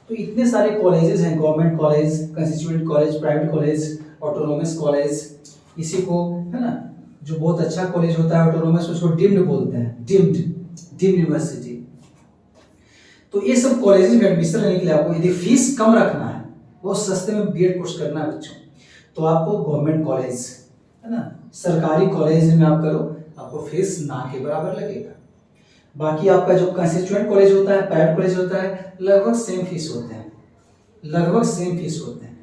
तो इतने सारे कॉलेजेस हैं, government college, constituent college, private college, autonomous college, इसी को, है ना, जो बहुत अच्छा कॉलेज होता है ऑटोनोमस उसको डीम्ड बोलते हैं, डीम्ड यूनिवर्सिटी। तो ये सब कॉलेजेस में एडमिशन लेने के लिए आपको यदि फीस कम रखना है, बहुत सस्ते में बीएड कोर्स करना है बच्चों, तो आपको गवर्नमेंट कॉलेज, है ना, सरकारी कॉलेज में आप करो, आपको फीस ना के बराबर लगेगा। बाकी आपका जो कंस्टिट्यूएंट कॉलेज होता है, प्राइवेट कॉलेज होता है, लगभग सेम फीस होते हैं, लगभग सेम फीस होते हैं,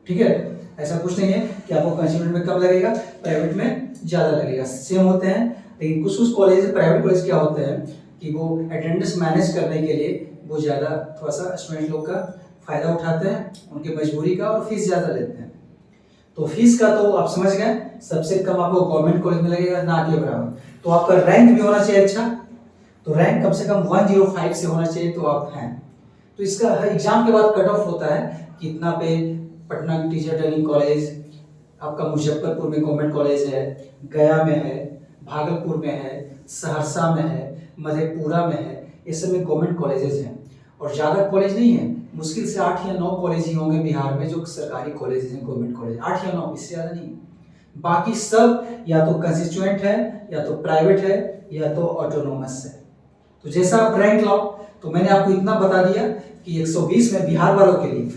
ठीक है। ऐसा कुछ नहीं है कि आपको कंस्टिट्यूएंट में कम लगेगा, प्राइवेट में ज़्यादा लगेगा, सेम होते हैं। लेकिन कुछ कॉलेज, प्राइवेट कॉलेज क्या होते हैं कि वो अटेंडेंस मैनेज करने के लिए वो ज़्यादा थोड़ा सा स्टूडेंट लोग का फ़ायदा उठाते हैं, उनकी मजबूरी का, और फीस ज़्यादा लेते हैं। तो फीस का तो आप समझ गए, सबसे कम आपको गवर्नमेंट कॉलेज में लगेगा, ना के बराबर। तो आपका रैंक भी होना चाहिए अच्छा, तो रैंक कम से कम 105 से होना चाहिए, तो आप हैं। तो इसका एग्जाम के बाद कट ऑफ होता है कि इतना पे पटना टीचर ट्रेनिंग कॉलेज, आपका मुजफ्फरपुर में गवर्नमेंट कॉलेज है, गया में है, भागलपुर में है, सहरसा में है, मधेपुरा में है, ये सब में गवर्नमेंट कॉलेजेस हैं। और ज़्यादा कॉलेज नहीं है, मुश्किल से 8 या 9 कॉलेज ही होंगे बिहार में जो सरकारी कॉलेज हैं, गवर्नमेंट कॉलेज 8 या 9, इससे ज़्यादा नहीं। बाकी सब या तो कंस्टिट्यूएंट है, या तो प्राइवेट है, या तो ऑटोनोमस है। तो जैसा आप रैंक लाओ, तो मैंने आपको इतना बता दिया कि 120 में बिहार वालों के लिए,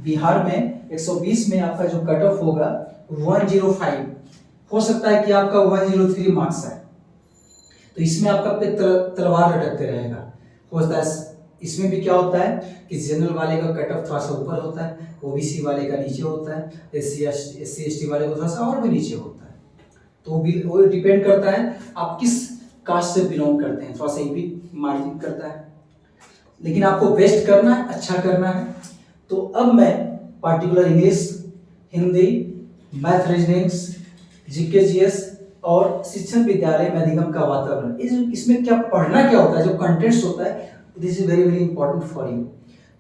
बिहार में 120 में आपका जो कट ऑफ होगा 105, हो सकता है कि आपका 103 मार्क्स है, तो इसमें आपका पे तलवार लटकते रहेगा। होता है इसमें भी क्या होता है कि जनरल वाले का कट ऑफ थोड़ा सा ऊपर होता है, ओबीसी वाले का नीचे होता है, एससी एसटी वाले का थोड़ा सा और भी नीचे होता है। तो वो डिपेंड करता है आप किस कास्ट से बिलोंग करते हैं, थोड़ा सा ये भी मार्जिन करता है। लेकिन आपको बेस्ट करना है, अच्छा करना है। तो अब मैं particular English, Hindi, math, reasonings, GK, GS और शिक्षण विद्यालय में अधिगम का वातावरण, इसमें क्या पढ़ना क्या होता है, जो कंटेंट्स होता है, this is very very important for you.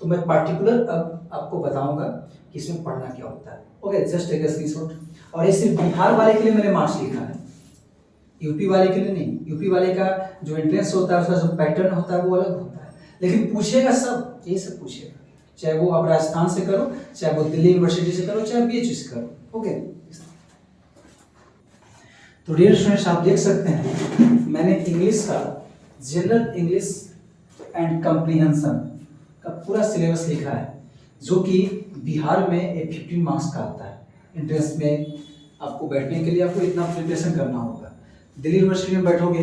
तो मैं पार्टिकुलर अब आपको बताऊंगा कि इसमें पढ़ना क्या होता है। Okay, just take a screenshot. और ये सिर्फ बिहार वाले के लिए मैंने मार्क्स लिखा है, यूपी वाले के लिए नहीं। यूपी वाले का जो एंट्रेंस होता है, उसका जो पैटर्न होता है वो अलग होता है, लेकिन पूछेगा सब, ये सब पूछेगा, चाहे वो आप राजस्थान से करो, चाहे वो दिल्ली यूनिवर्सिटी से करो, चाहे बीएचयू से करो। ओके, तो डियर स्टूडेंट्स, आप देख सकते हैं मैंने इंग्लिश का जनरल इंग्लिश एंड कम्प्रीहेंशन का पूरा सिलेबस लिखा है, जो कि बिहार में 15 मार्क्स का आता है। एंट्रेंस में आपको बैठने के लिए आपको इतना प्रिपरेशन करना होगा। दिल्ली यूनिवर्सिटी में बैठोगे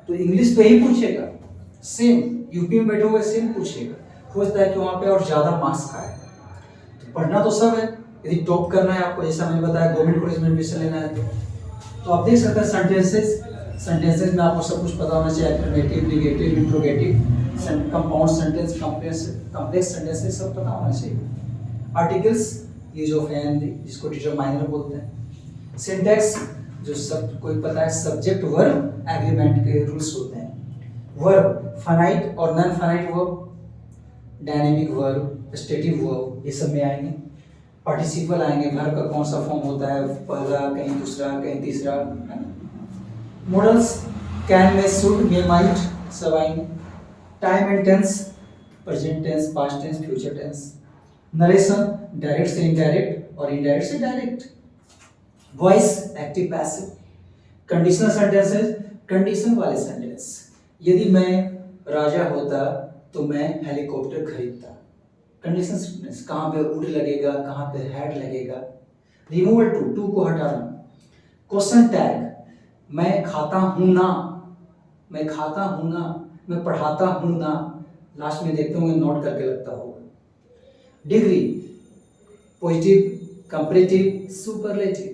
तो इंग्लिश पे ही पूछेगा, सेम यूपी में बैठोगे सेम पूछेगा, हो सकता है कि वहाँ पे और ज़्यादा मार्क्स का है। तो पढ़ना तो सब है, यदि टॉप करना है आपको, जैसा मैंने बताया गवर्नमेंट कॉलेज में एडमिशन लेना है तो आप देख सकते हैं सेंटेंसेस में आपको सब कुछ पता होना चाहिए, affirmative, negative, interrogative, compound sentence, complex sentences सब पता होना चाहिए। आर्टिकल्स, यूज ऑफ एंड, जिसको डिटरमाइनर बोलते हैं। सिंटैक्स, जो सब कोई पता है, सब्जेक्ट वर्ब एग्रीमेंट के रूल्स होते हैं। वर्ब, फाइनाइट और non finite verb, dynamic verb, stative verb, ये सब में आएंगे। पार्टिसिपल आएंगे, वर्ब का कौन सा फॉर्म होता है, पहला, कहीं दूसरा, कहीं तीसरा। Modals, can may, should may, might, सब आएंगे। Time and tense, present tense, past tense, future tense. Narration, direct से इनडायरेक्ट और इनडायरेक्ट से direct. Voice, active passive. Conditional sentences, condition वाले सेंटेंस, यदि मैं राजा होता तो मैं हेलीकॉप्टर खरीदता। कंडीशन सेंटेंस, कहाँ पे वुड लगेगा, कहाँ पे हैड लगेगा। रिमूवल टू को हटाना। क्वेश्चन टैग, मैं खाता हूँ ना, मैं खाता हूँ ना, मैं पढ़ाता हूँ ना, लास्ट में देखते होंगे नोट करके लगता होगा। डिग्री, पॉजिटिव, कंपैरेटिव, सुपरलेटिव,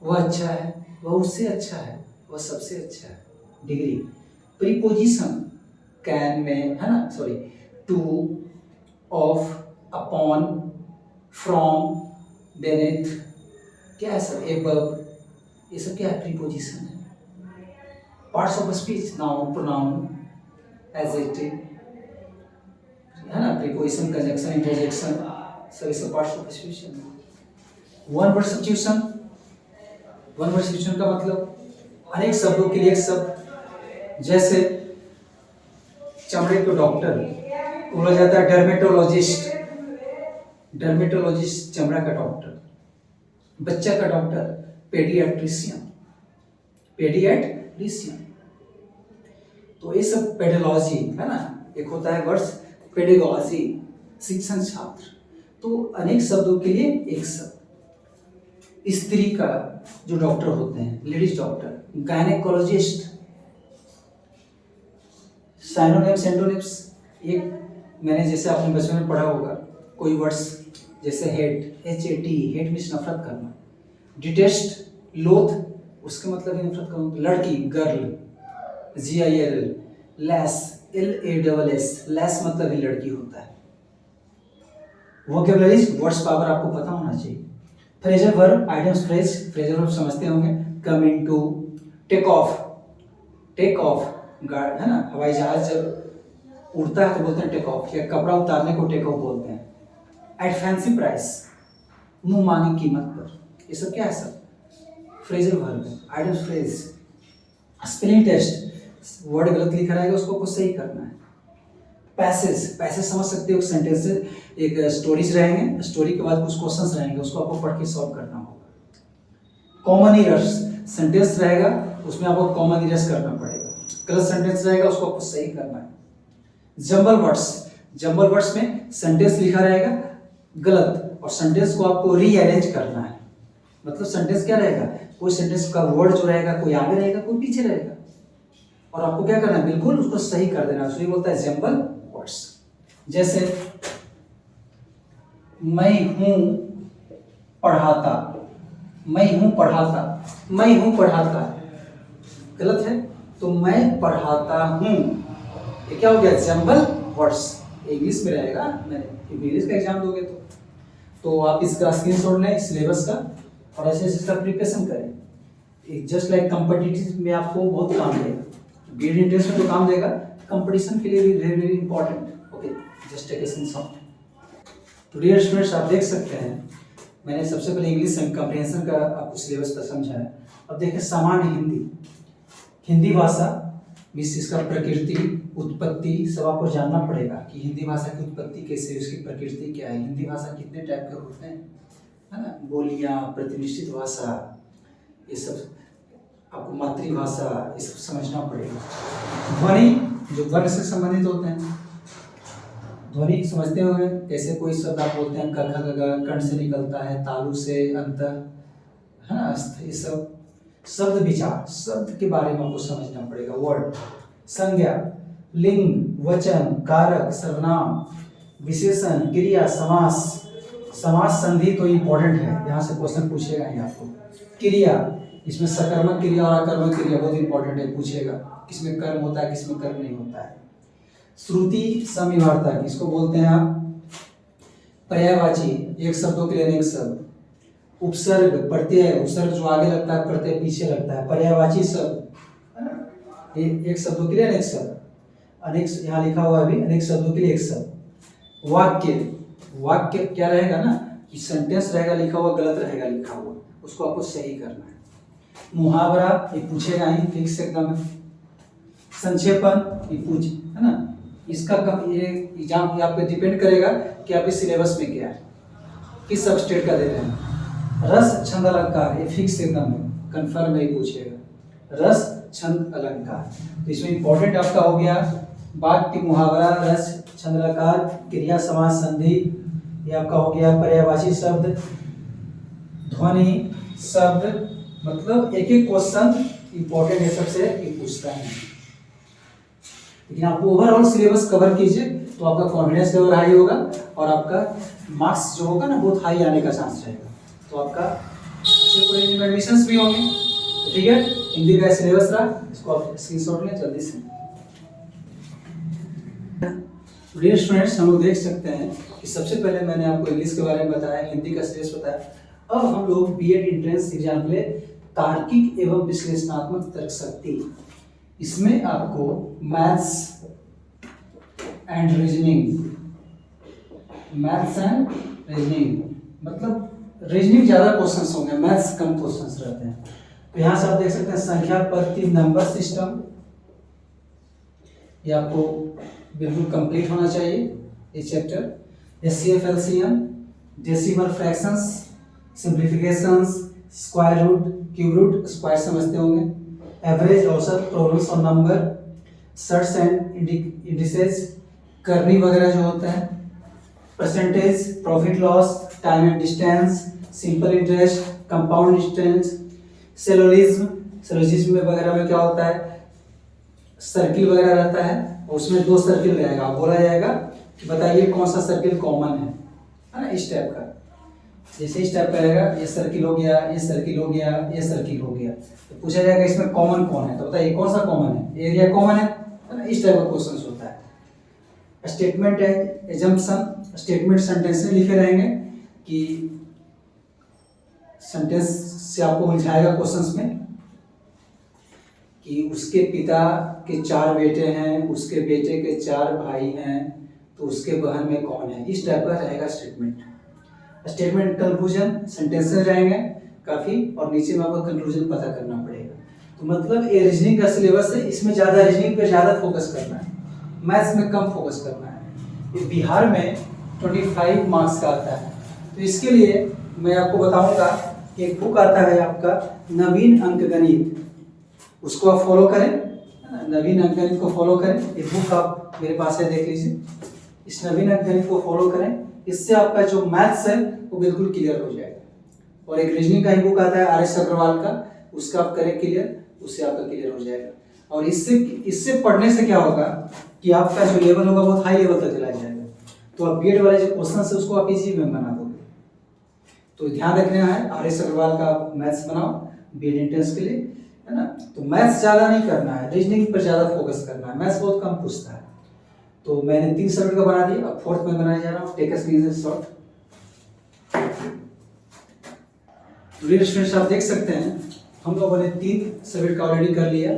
वह अच्छा है, वह उससे अच्छा है, वह सबसे अच्छा है। डिग्री। प्रीपोजिशन, कैन में, है ना, sorry, to, of, upon, from, beneath, क्या है सब, एबव, ये सब क्या है, प्रीपोजिशन है। Parts of speech, noun, pronoun, adjective, है ना, प्रीपोजिशन, कंजंक्शन, इंटरजेक्शन, सब सब पार्ट्स ऑफ स्पीच है। One word substitution, one word substitution का मतलब अनेक शब्दों के लिए एक शब्द जैसे चमड़े के डॉक्टर बोला जाता है डर्मेटोलॉजिस्ट, डर्मेटोलॉजिस्ट चमड़ा का डॉक्टर। बच्चा का डॉक्टर पेडियाट्रिशियन, पेडियाट्रिशियन। तो ये सब पेडोलॉजी है ना, एक होता है वर्ड्स पेडागॉजी, शिक्षण छात्र। तो अनेक शब्दों के लिए एक शब्द। स्त्री का जो डॉक्टर होते हैं, ladies doctor, gynaecologist. Synonyms antonyms, एक मैंने जैसे आपने बचपन में पढ़ा होगा कोई वर्ड्स जैसे हेट, HAT, हेट मीन्स नफरत करना। डिटेस्ट, लोथ, उसका मतलब है नफरत करना। लड़की, girl, GIL। Lace, LASS, lace मतलब ही लड़की होता है। वोकैबुलरीज, वर्ड्स पावर आपको पता होना चाहिए। Phrasal verb, idioms phrase, phrasal verb समझते होंगे। Come into, take off, take off है ना, हवाई जहाज जब उड़ता है तो बोलते हैं टेक ऑफ, या कपड़ा उतारने को टेक ऑफ बोलते हैं। एट फैंसी प्राइस, मुंह मांगी कीमत पर। ये सब क्या है? सब फ्रेजल वर्ब है, idioms phrase. Spelling test, word गलत लिखा रहेगा उसको कुछ सही करना है। पैसेज, पैसेज समझ सकते हो, एक सेंटेंस से एक स्टोरीज रहेंगे, स्टोरी के बाद कुछ क्वेश्चंस रहेंगे, उसको आपको पढ़ के सॉल्व करना होगा। कॉमन इरर्स, सेंटेंस रहेगा उसमें आपको कॉमन इरर्स करना पड़ेगा। गलत सेंटेंस रहेगा उसको आपको सही करना है। जंबल वर्ड्स, जंबल वर्ड्स में सेंटेंस लिखा रहेगा गलत और सेंटेंस को आपको रीअरेंज करना है। मतलब सेंटेंस क्या रहेगा, कोई सेंटेंस का वर्ड जो रहेगा कोई आगे रहेगा कोई पीछे रहेगा, और आपको क्या करना है, बिल्कुल उसको सही कर देना। उसको बोलता है जंबल वर्ड्स। जैसे मैं हूं पढ़ाता, मैं हूं पढ़ाता, मैं हूं पढ़ाता गलत है, तो मैं पढ़ाता हूं, ये क्या हो गया? Jumble words. इंग्लिश में रहेगा, मैंने इंग्लिश का एग्जाम दोगे तो आप इसका स्क्रीनशॉट लें सिलेबस का और ऐसे इसका प्रिपरेशन करें। जस्ट लाइक कॉम्पिटिटिव में आपको बहुत काम देगा, बीएड इंट्रेंस में तो काम देगा, कंपटीशन के लिए भी very very important. Okay, just take a screenshot. तो डियर स्टूडेंट्स, आप देख सकते हैं मैंने सबसे पहले इंग्लिश कॉम्प्रिहेंशन का आपको सिलेबस पर समझाया। अब देखें सामान्य हिंदी, हिंदी भाषा मीन्स इसका प्रकृति, उत्पत्ति सब आपको जानना पड़ेगा कि हिंदी भाषा की उत्पत्ति कैसे, उसकी प्रकृति क्या है, हिंदी भाषा कितने टाइप के होते हैं, है ना, बोलियाँ, प्रतिनिधित भाषा, ये सब आपको, मातृभाषा, ये सब समझना पड़ेगा। ध्वनि, जो वर्ण से संबंधित होते हैं, ध्वनि समझते होंगे, कैसे कोई शब्द आप बोलते हैं क ख ग घ, कर्ण से निकलता है, तालु से, अंत, है ना, ये सब शब्द विचार, शब्द के बारे में आपको समझना पड़ेगा। वर्ड, संज्ञा, लिंग, वचन, कारक, सर्वनाम, विशेषण, क्रिया, समास। समास संधि तो इम्पोर्टेंट है, यहाँ से क्वेश्चन पूछेगा ही आपको। क्रिया, इसमें सकर्मक क्रिया और अकर्मक क्रिया बहुत इंपॉर्टेंट है, पूछेगा किसमें कर्म होता है किसमें कर्म नहीं होता है। श्रुति, समविवारता, इसको बोलते हैं आप पर्यायवाची, एक शब्दों के लिए अनेक शब्द। उपसर्ग, प्रत्यय, उपसर्ग जो आगे लगता है प्रत्यय पीछे लगता है, पर्यायवाची शब्द, है ना, एक शब्दों के लिए अनेक शब्द, अनेक यहाँ लिखा हुआ है अभी, अनेक शब्दों के लिए एक शब्द। वाक्य, वाक्य क्या रहेगा ना कि सेंटेंस रहेगा लिखा हुआ गलत रहेगा लिखा हुआ, उसको आपको सही करना है। मुहावरा, ये पूछेगा ही फिक्स एकदम। संक्षेपण, ये पूछ, है ना, इसका ये एग्जाम आप पे डिपेंड करेगा कि आपके सिलेबस में क्या है, किस सबस्टेट का दे रहे हैं। रस, छंद, अलंकार, ये फिक्स एकदम है, कन्फर्म नहीं पूछेगा। रस, छंद, अलंकार, तो इसमें इंपॉर्टेंट आपका हो गया वाक्य, मुहावरा, रस, छंद, अलंकार, क्रिया, समास, संधि, ये आपका हो गया। पर्यायवाची शब्द, ध्वनि, शब्द, मतलब एक एक क्वेश्चन इंपॉर्टेंट है सबसे, ये पूछता है। लेकिन आप ओवरऑल सिलेबस कवर कीजिए तो आपका कॉन्फिडेंस लेवल हाई होगा और आपका मार्क्स जो होगा ना बहुत हाई आने का चांस रहेगा, तो आपका अच्छे कॉलेज में एडमिशंस भी होंगे। ठीक है, हिंदी का सिलेबस रहा, इसको आप स्क्रीनशॉट लें जल्दी से। डियर स्टूडेंट्स, हम लोग देख सकते हैं कि सबसे पहले मैंने आपको इंग्लिश के बारे में बताया, हिंदी का सिलेबस बताया। अब हम लोग बीएड एंट्रेंस एग्जाम के लिए तार्किक एवं विश्लेषणात्मक तर्क शक्ति, इसमें आपको maths and reasoning, maths and reasoning, मतलब रीजनिंग ज़्यादा क्वेश्चंस होंगे, मैथ्स कम क्वेश्चंस रहते हैं। तो यहाँ से आप देख सकते हैं संख्या पद्धति, नंबर सिस्टम, ये आपको बिल्कुल कंप्लीट होना चाहिए ये chapter. HCF LCM, decimal fractions, simplifications, square root, cube root, square समझते होंगे, एवरेज, औसत, प्रॉब्लम्स और नंबर, सर्ट्स एंड इंडिसेस, करनी वगैरह जो होता है, percentage, profit loss, time and distance, simple interest, compound interest, syllogism में वगैरह में क्या होता है, सर्किल वगैरह रहता है, उसमें 2 सर्किल रहेगा, बोला जाएगा कि बताइए कौन सा सर्किल कॉमन है ना, इस टाइप का। जैसे इस टाइप का रहेगा, ये सर्किल हो गया, ये सर्किल हो गया, ये सर्किल हो गया, तो पूछा जाएगा इसमें कॉमन कौन है, तो बताइए कौन सा कॉमन है, एरिया कॉमन है ना, इस टाइप का क्वेश्चन होता है। स्टेटमेंट है, एजम्पशन, स्टेटमेंट सेंटेंस में लिखे रहेंगे कि सेंटेंस से आपको उलझाएगा क्वेश्चंस में कि उसके पिता के 4 बेटे हैं, उसके बेटे के 4 भाई हैं, तो उसके बहन में कौन है, इस टाइप का रहेगा स्टेटमेंट। स्टेटमेंट कंक्लूजन, सेंटेंसेस रहेंगे काफ़ी, और नीचे में आपको कंक्लूजन पता करना पड़ेगा। तो मतलब ये रीजनिंग का सिलेबस है, इसमें ज़्यादा रीजनिंग पे ज़्यादा फोकस करना है, मैथ्स में कम फोकस करना है। ये बिहार में 25 मार्क्स का आता है, तो इसके लिए मैं आपको बताऊंगा कि एक बुक आता है आपका नवीन अंकगणित, उसको आप फॉलो करें, नवीन अंकगणित को फॉलो करें। ये बुक आप मेरे पास है, देख लीजिए, इस नवीन अंकगणित को फॉलो करें, इससे आपका जो मैथ्स है वो बिल्कुल क्लियर हो जाएगा। और एक रीजनिंग का ही बुक आता है RS अग्रवाल का, उसका आप करें क्लियर, उससे आपका क्लियर हो जाएगा। और इससे पढ़ने से क्या होगा कि आपका जो लेवल होगा बहुत हाई लेवल तक चला जाएगा, तो आप बीएड वाले जो क्वेश्चन है उसको आप इजी में बना दोगे। तो ध्यान रखना है, RS अग्रवाल का मैथ्स बनाओ बीएड एंट्रेंस के लिए, है ना। तो मैथ्स ज़्यादा नहीं करना है, रीजनिंग पर ज़्यादा फोकस करना है, मैथ्स बहुत कम पूछता है। तो मैंने 3 सब्जेक्ट का बना दिया, अब 4th में बनाने जा रहा हूँ, take a screenshot. Dear students, आप देख सकते हैं हम लोगों ने 3 सब्जेक्ट का ऑलरेडी कर लिया।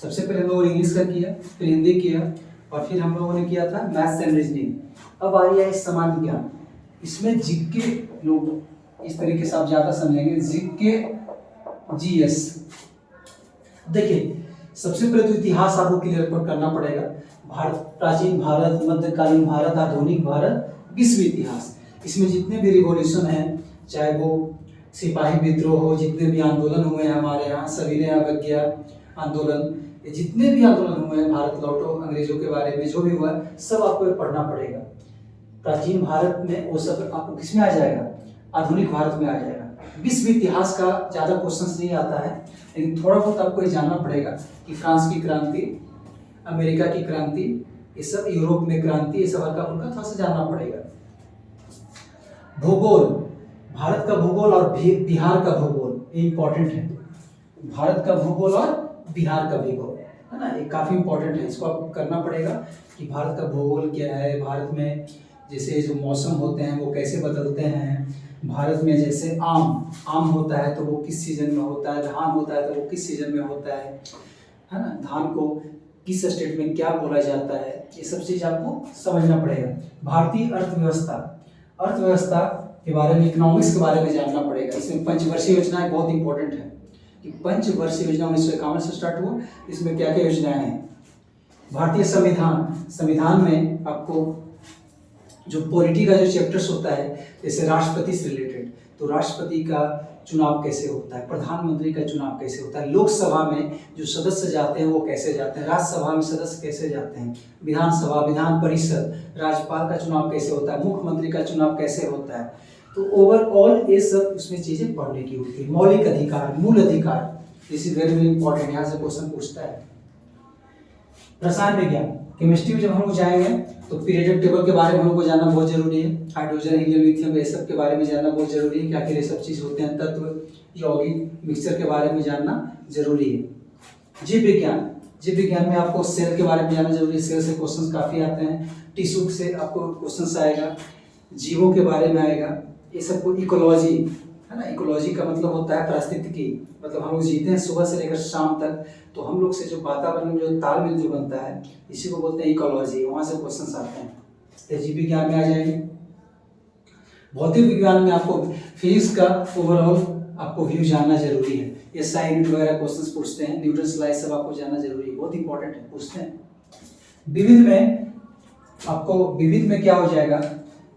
सबसे पहले हम लोगों ने इंग्लिश का किया, फिर हिंदी किया, और फिर हम लोगों ने किया था मैथ्स एंड रीजनिंग। अब आ रही है सामान्य ज्ञान, इसमें जीके लोग इस तरीके से आप ज़्यादा समझेंगे, जीके GS। देखिए, सबसे पहले तो इतिहास आपको क्लियर करना पड़ेगा, भारत, प्राचीन भारत, मध्यकालीन भारत, आधुनिक भारत, विश्व इतिहास। इसमें जितने भी रिवॉल्यूशन हैं, चाहे वो सिपाही विद्रोह हो, जितने भी आंदोलन हुए हैं हमारे यहाँ, सविनय अवज्ञा आंदोलन, ये जितने भी आंदोलन हुए हैं, भारत लौटो, अंग्रेजों के बारे में जो भी हुआ है, सब आपको पढ़ना पड़ेगा। प्राचीन भारत में वो सब आपको किस में आ जाएगा, आधुनिक भारत में आ जाएगा। विश्व इतिहास का ज़्यादा क्वेश्चंस नहीं आता है, लेकिन थोड़ा बहुत आपको ये जानना पड़ेगा कि फ्रांस की क्रांति, अमेरिका की क्रांति, ये सब, यूरोप में क्रांति, ये सब हल्का फुल्का थोड़ा सा जानना पड़ेगा। भूगोल, भारत का भूगोल और बिहार का भूगोल, ये इंपॉर्टेंट है। भारत का भूगोल और बिहार का भूगोल, है ना, ये काफ़ी इंपॉर्टेंट है, इसको आपको करना पड़ेगा कि भारत का भूगोल क्या है, भारत में जैसे जो मौसम होते हैं वो कैसे बदलते हैं, भारत में जैसे आम होता है तो वो किस सीजन में होता है, धान होता है तो वो किस सीजन में होता है ना, धान को किस स्टेट में क्या बोला जाता है, ये सब चीज़ आपको समझना पड़ेगा। भारतीय अर्थव्यवस्था के बारे में, इकोनॉमिक्स के बारे में जानना पड़ेगा। इसमें पंचवर्षीय योजनाएं बहुत इंपॉर्टेंट है कि पंचवर्षीय योजना 1951 से स्टार्ट हुआ, इसमें क्या क्या योजनाएं हैं। भारतीय संविधान में आपको जो पॉलिटी का जो चैप्टर्स होता है, जैसे राष्ट्रपति से रिलेटेड, तो राष्ट्रपति का चुनाव कैसे होता है, प्रधानमंत्री का चुनाव कैसे होता है, लोकसभा में जो सदस्य जाते हैं वो कैसे जाते हैं, राज्यसभा में सदस्य कैसे जाते हैं, विधानसभा, विधान परिषद, राज्यपाल का चुनाव कैसे होता है, मुख्यमंत्री का चुनाव कैसे होता है। तो ओवरऑल ये सब उसमें चीज़ें पढ़ने की होती है। मौलिक अधिकार, मूल अधिकार, this is very very important, यहाँ से क्वेश्चन पूछता है। रसायन विज्ञान, केमिस्ट्री में जब हम लोग जाएंगे तो पीरियोडिक टेबल के बारे में हम लोग को जानना बहुत जरूरी है, हाइड्रोजन, हीलियम, लिथियम, ये सब के बारे में जानना बहुत जरूरी है कि आखिर ये सब चीज़ होते हैं, तत्व, यौगिक, मिक्सचर के बारे में जानना जरूरी है। जीव विज्ञान में आपको सेल के बारे में जानना जरूरी है, सेल से क्वेश्चन काफ़ी आते हैं, टिश्यू से आपको क्वेश्चन आएगा, जीवों के बारे में आएगा, ये सबको। इकोलॉजी, है ना, इकोलॉजी का मतलब होता है पारिस्थितिकी, मतलब हम लोग जीते हैं सुबह से लेकर शाम तक, तो हम लोग से जो वातावरण में जो तालमेल जो बनता है, इसी को बोलते हैं इकोलॉजी, वहाँ से क्वेश्चन आते हैं। तो जीव विज्ञान में आ जाएंगे। भौतिक विज्ञान में आपको फिजिक्स का ओवरऑल आपको व्यू जानना जरूरी है, ये साइन वगैरह क्वेश्चन पूछते हैं, न्यूटन लॉ सब आपको जानना जरूरी है, बहुत इंपॉर्टेंट है, पूछते हैं। विविध में आपको विविध में क्या हो जाएगा,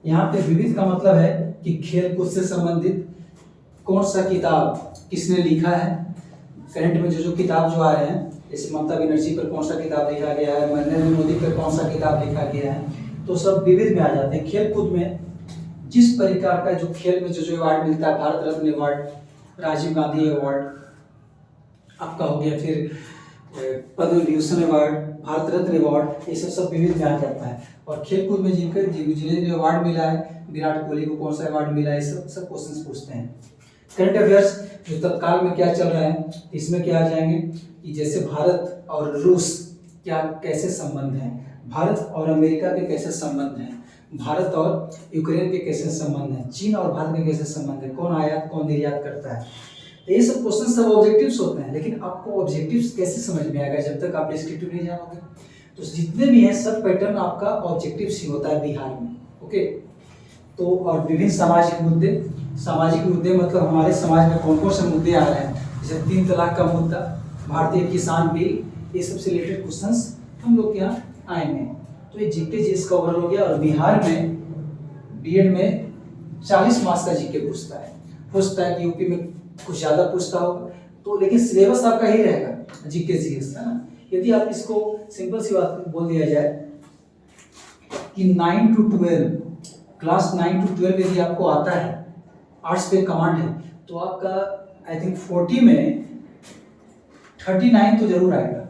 यहाँ पे विविध का मतलब है कि खेल कूद से संबंधित कौन सा किताब किसने लिखा है। करंट में जो किताब जो आ रहे हैं, जैसे ममता बनर्जी पर कौन सा किताब लिखा गया है, नरेंद्र मोदी पर कौन सा किताब लिखा गया है, तो सब विविध में आ जाते हैं। खेल कूद में जिस प्रकार का जो खेल में जो अवार्ड मिलता है, भारत रत्न अवार्ड, राजीव गांधी अवार्ड आपका हो गया, फिर पद्म विभूषण अवार्ड, भारत रत्न अवार्ड, ये सब विविध में आ जाता है। और खेल कूद में जिन्हें अवार्ड मिला है, विराट कोहली को कौन सा अवार्ड मिला है, सब क्वेश्चन पूछते हैं। करंट अफेयर्स जो तत्काल में क्या चल रहा है, इसमें क्या आ जाएंगे कि जैसे भारत और रूस क्या कैसे संबंध हैं, भारत और अमेरिका के कैसे संबंध हैं, भारत और यूक्रेन के कैसे संबंध हैं, चीन और भारत के कैसे संबंध है, कौन आयात कौन निर्यात करता है, तो ये सब क्वेश्चन सब ऑब्जेक्टिव्स होते हैं। लेकिन आपको ऑब्जेक्टिव्स कैसे समझ में आएगा जब तक आप डिस्क्रिप्टिव नहीं जानोगे। तो जितने भी हैं सब पैटर्न आपका ऑब्जेक्टिव्स ही होता है बिहार में। ओके, तो और विभिन्न सामाजिक मुद्दे मतलब हमारे समाज में कौन कौन से मुद्दे आ रहे हैं, जैसे 3 तलाक का मुद्दा, भारतीय किसान बिल, ये सबसे रिलेटेड क्वेश्चंस हम लोग के यहाँ आएंगे। तो ये जीके जीएस का ओवरऑल हो गया। और बिहार में बीएड में 40 मार्क्स का जीके पूछता है कि यूपी में कुछ ज़्यादा पूछता होगा, तो लेकिन सिलेबस आपका ही रहेगा जीके जीएस, है ना। यदि आप इसको सिंपल सी बात बोल दिया जाए कि 9 to 12 क्लास 9 to 12 यदि आपको आता है, आर्ट्स पे कमांड है, तो आपका आई थिंक 40 में 39 तो जरूर आएगा,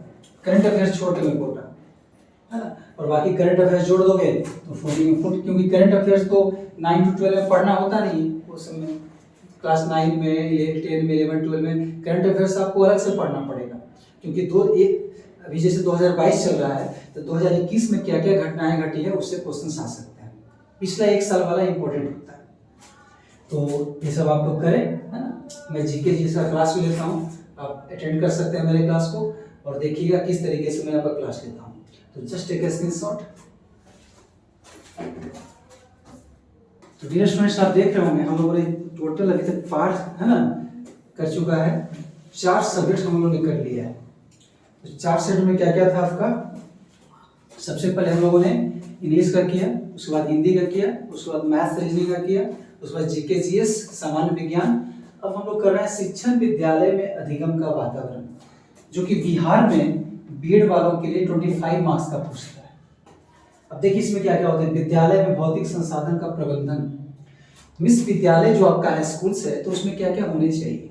करंट अफेयर्स छोड़ के मैं बोल रहा हूँ, है ना। और बाकी करंट अफेयर्स जोड़ दोगे तो 40, क्योंकि करंट अफेयर्स तो 9 to 12 में पढ़ना होता नहीं है, उस समय क्लास 9 में 10 में 11 12 में करंट अफेयर्स आपको अलग से पढ़ना पड़ेगा। क्योंकि अभी जैसे 2022 चल रहा है, तो 2021 में क्या क्या घटनाएं घटी है उससे क्वेश्चन आ सकते हैं। पिछला 1 साल वाला इंपॉर्टेंट होता है। तो ये सब आप लोग करें, है ना। मैं जीके जी का क्लास भी लेता हूँ, आप अटेंड कर सकते हैं मेरे क्लास को और देखिएगा किस तरीके से मैं आपका क्लास लेता हूँ। तो जस्ट टेक ए स्क्रीनशॉट। तो डियर स्टूडेंट्स, आप देख रहे होंगे हम लोगों ने टोटल अभी तक पार्ट, है ना, कर चुका है। 4 सब्जेक्ट हम लोगों ने कर लिया है। तो 4 सेट में क्या क्या था आपका, सबसे पहले हम लोगों ने इंग्लिश का किया, उसके बाद हिंदी का किया, उसके बाद मैथ्स रीजनिंग का किया, उसके बाद जीके जीएस सामान्य विज्ञान। अब हम लोग कर रहे हैं शिक्षण विद्यालय में अधिगम का वातावरण, जो कि बिहार में बीएड वालों के लिए 25 मार्क्स का पूछता है। अब देखिए इसमें क्या क्या होता है। विद्यालय में भौतिक संसाधन का प्रबंधन, मिस विद्यालय जो आपका है स्कूल से, तो उसमें क्या क्या होने चाहिए।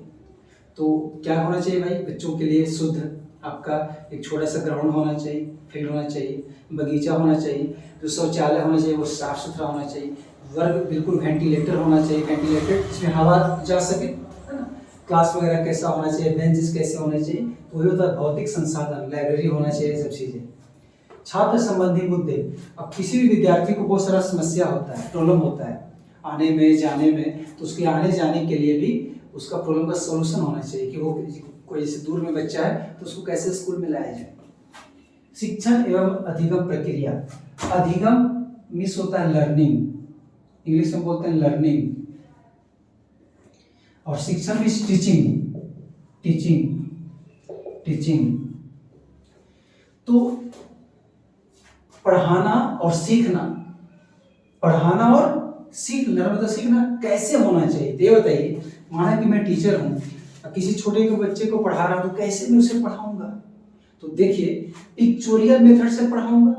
तो क्या होना चाहिए भाई, बच्चों के लिए शुद्ध आपका एक छोटा सा ग्राउंड होना चाहिए, फील्ड होना चाहिए, बगीचा होना चाहिए, जो शौचालय होना चाहिए वो साफ सुथरा होना चाहिए, वर्ग बिल्कुल वेंटिलेटर होना चाहिए, वेंटिलेटेड जिसमें हवा जा सके, है ना। क्लास वगैरह कैसा होना चाहिए, बेंचेस कैसे होने चाहिए, तो वही होता है भौतिक संसाधन, लाइब्रेरी होना चाहिए, सब चीज़ें। छात्र संबंधी मुद्दे, अब किसी भी विद्यार्थी को बहुत सारा समस्या होता है, प्रॉब्लम होता है आने में जाने में, तो उसके आने जाने के लिए भी उसका प्रॉब्लम का सोल्यूशन होना चाहिए कि वो कोई जैसे दूर में बच्चा है तो उसको कैसे स्कूल में लाया जाए। शिक्षण एवं अधिगम प्रक्रिया, अधिगम मिस होता है लर्निंग, इंग्लिश में बोलते हैं लर्निंग, और शिक्षण मिस टीचिंग, टीचिंग। तो पढ़ाना और सीखना, पढ़ाना और सीखना मतलब सीखना कैसे होना चाहिए, ये बताइए। माना कि मैं टीचर हूँ, किसी छोटे के बच्चे को पढ़ा रहा हूँ, तो कैसे मैं उसे पढ़ाऊंगा। तो देखिए पिक्चोरियल मेथड से पढ़ाऊंगा।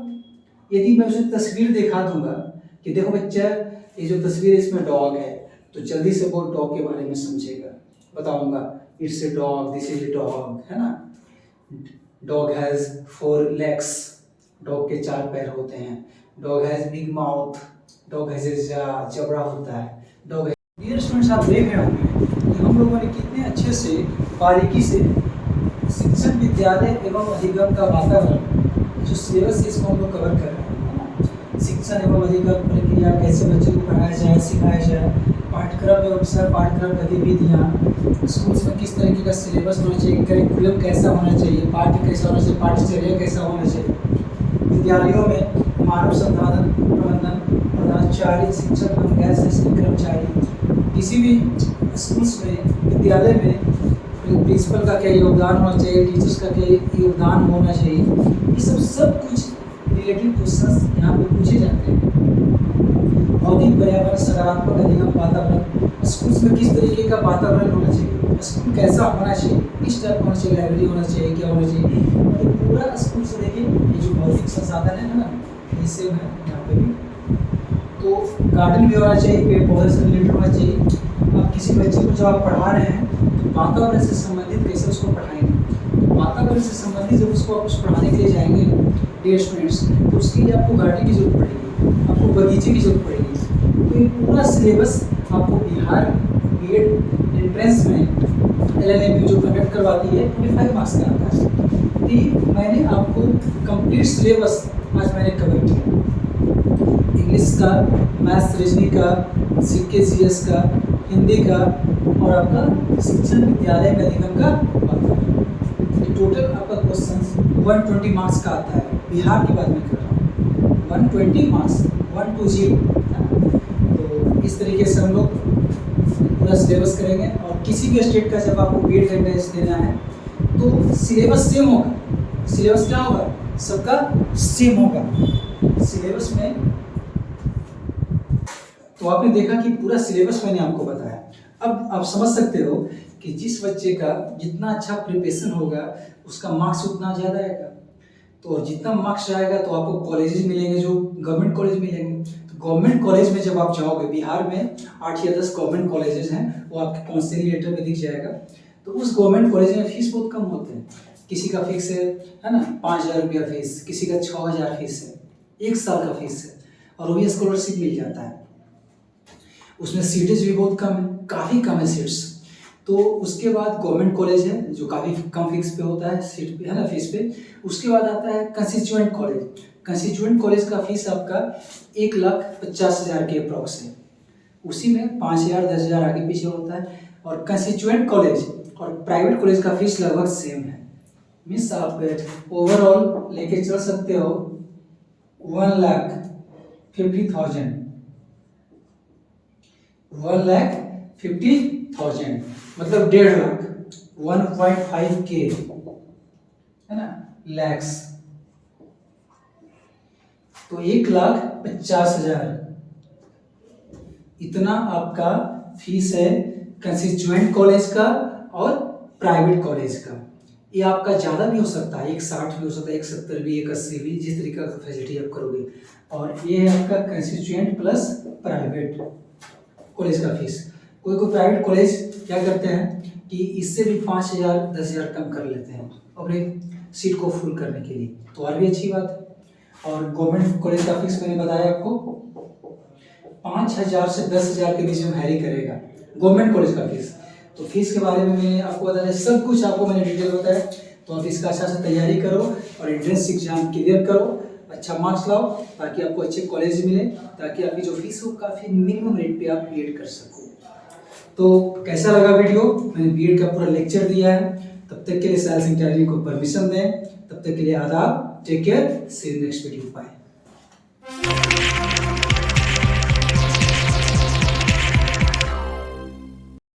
यदि मैं उसे तस्वीर दिखा दूंगा कि देखो बच्चा, ये जो तस्वीर है इसमें डॉग है, तो जल्दी से वो डॉग के बारे में समझेगा। बताऊंगा it's a dog, this is a dog, है ना। डॉग हैज 4 legs, डॉग के 4 पैर होते हैं। Dog has big mouth, dog has a जबड़ा होता है, डॉग। डियर स्टूडेंट्स, आप देख रहे होंगे कि हम लोगों ने कितने अच्छे से बारीकी से शिक्षण विद्यालय एवं अधिगम का वातावरण जो सिलेबस है इसको हम लोग कवर कर रहे हैं। शिक्षण एवं अधिगम प्रक्रिया, कैसे बच्चों को पढ़ाया जाए, सिखाया जाए, पाठ्यक्रम एवं सह पाठ्यक्रम गतिविधियाँ, स्कूल्स में किस तरीके का सिलेबस होना चाहिए, करिकुलम कैसा होना चाहिए, पाठ्य कैसा होना चाहिए, पाठ्यचर्या कैसा होना चाहिए। विद्यालयों में मानव संसाधन प्रबंधन, प्राचार्य, शिक्षक एवं गैर शैक्षणिक कर्मचारी, किसी भी स्कूल्स में विद्यालय में प्रिंसिपल का क्या योगदान होना चाहिए, टीचर्स का क्या योगदान होना चाहिए, ये सब कुछ रिलेटेड क्वेश्चंस यहाँ पे पूछे जाते हैं। भौतिक पर्यावरण, सकारात्मक अधिगम वातावरण, स्कूल्स में किस तरीके का वातावरण होना चाहिए, स्कूल कैसा होना चाहिए, किस टाइप का होना चाहिए, लाइब्रेरी होना चाहिए, क्या होना चाहिए, मतलब पूरा स्कूल से देखिए ये जो भौतिक संसाधन है ना, ये सेम है यहाँ पे भी। तो गार्डन भी होना चाहिए, पेड़ पौधे से रिलेटेड होना चाहिए। अब किसी बच्चे को जब आप पढ़ा रहे हैं तो वातावरण से संबंधित कैसे उसको पढ़ाएंगे, वातावरण से संबंधित जब उसको आप कुछ पढ़ाने के लिए जाएंगे डियर स्टूडेंट्स, तो उसके लिए आपको गार्डन की जरूरत पड़ेगी, आपको बगीचे की जरूरत पड़ेगी। तो ये पूरा सिलेबस आपको बिहार बीएड एंट्रेंस में LLB जो कंडक्ट करवाती है 25 मार्क्स का आता है। तो मैंने आपको कंप्लीट सिलेबस आज मैंने कवर किया, इंग्लिश का, मैथ्स रीजनिंग का, जीके जीएस का, हिंदी का और आपका शिक्षण विद्यालय में अधिगम का वातावरण। ये टोटल आपका क्वेश्चन 120 मार्क्स का आता है, बिहार की बात मैं कर रहा हूँ, 120 मार्क्स 120। तो इस तरीके से हम लोग पूरा सिलेबस करेंगे। और किसी भी स्टेट का जब आपको बीएड एंट्रेंस देना है तो सिलेबस सेम होगा। सिलेबस क्या होगा, सबका सेम होगा सिलेबस में। तो आपने देखा कि पूरा सिलेबस मैंने आपको बताया। अब आप समझ सकते हो कि जिस बच्चे का जितना अच्छा प्रिपरेशन होगा उसका मार्क्स उतना ज़्यादा आएगा। तो जितना मार्क्स जाएगा तो आपको कॉलेजेस मिलेंगे, जो गवर्नमेंट कॉलेज मिलेंगे। तो गवर्नमेंट कॉलेज में जब आप जाओगे, बिहार में 8 या 10 गवर्नमेंट कॉलेजेस हैं, वो आपके काउंसिलिंग लेटर में दिख जाएगा। तो उस गवर्नमेंट कॉलेज में फीस बहुत कम होते हैं, किसी का फिक्स है ना 5,000 रुपया फीस, किसी का 6,000 फीस है, 1 साल का फीस है, और वही स्कॉलरशिप मिल जाता है। उसमें सीटेज भी बहुत कम है, काफ़ी कम है सीट्स। तो उसके बाद गवर्नमेंट कॉलेज है जो काफ़ी कम फिक्स पे होता है, सीट पे है ना, फीस पे। उसके बाद आता है कंस्टिट्यूएंट कॉलेज। कंस्टिट्यूएंट कॉलेज का फीस आपका 1,50,000 के अप्रॉक्स है, उसी में 5,000 10,000 आगे पीछे होता है। और कंस्टिट्यूएंट कॉलेज और प्राइवेट कॉलेज का फीस लगभग सेम है। मीन्स आप ओवरऑल लेके चल सकते हो 1,50,000, 1,50,000 मतलब 1.5 लाख, 1.5K है ना, लैक्स। तो 1,50,000 इतना आपका फीस है कंस्टिट्यूएंट कॉलेज का और प्राइवेट कॉलेज का। ये आपका ज़्यादा भी हो सकता है, 1,60 भी हो सकता है, 1,70 भी, 1,80 भी, जिस तरीके का फैसिलिटी आप करोगे। और ये है आपका कंस्टिट्यूएंट प्लस प्राइवेट कॉलेज का फीस। कोई कोई प्राइवेट कॉलेज क्या करते हैं कि इससे भी 5,000 10,000 कम कर लेते हैं अपने सीट को फुल करने के लिए, तो और भी अच्छी बात है। और गवर्नमेंट कॉलेज का फीस मैंने बताया आपको 5,000 से 10,000 के बीच में वैरी करेगा गवर्नमेंट कॉलेज का फीस। तो फीस के बारे में मैंने आपको बताया, सब कुछ आपको मैंने डिटेल बताया। तो आप इसका अच्छा से तैयारी करो और एंट्रेंस एग्जाम क्लियर करो, अच्छा मार्क्स लाओ, ताकि आपको अच्छे कॉलेज मिले, ताकि आपकी जो फीस हो काफ़ी मिनिमम रेट पे आप बीएड कर सको। तो कैसा लगा वीडियो, मैंने बीएड का पूरा लेक्चर दिया है। तब तक के लिए साइंस इंटरव्यू को परमिशन दें, तब तक के लिए आदाब, take care, see you next video, bye.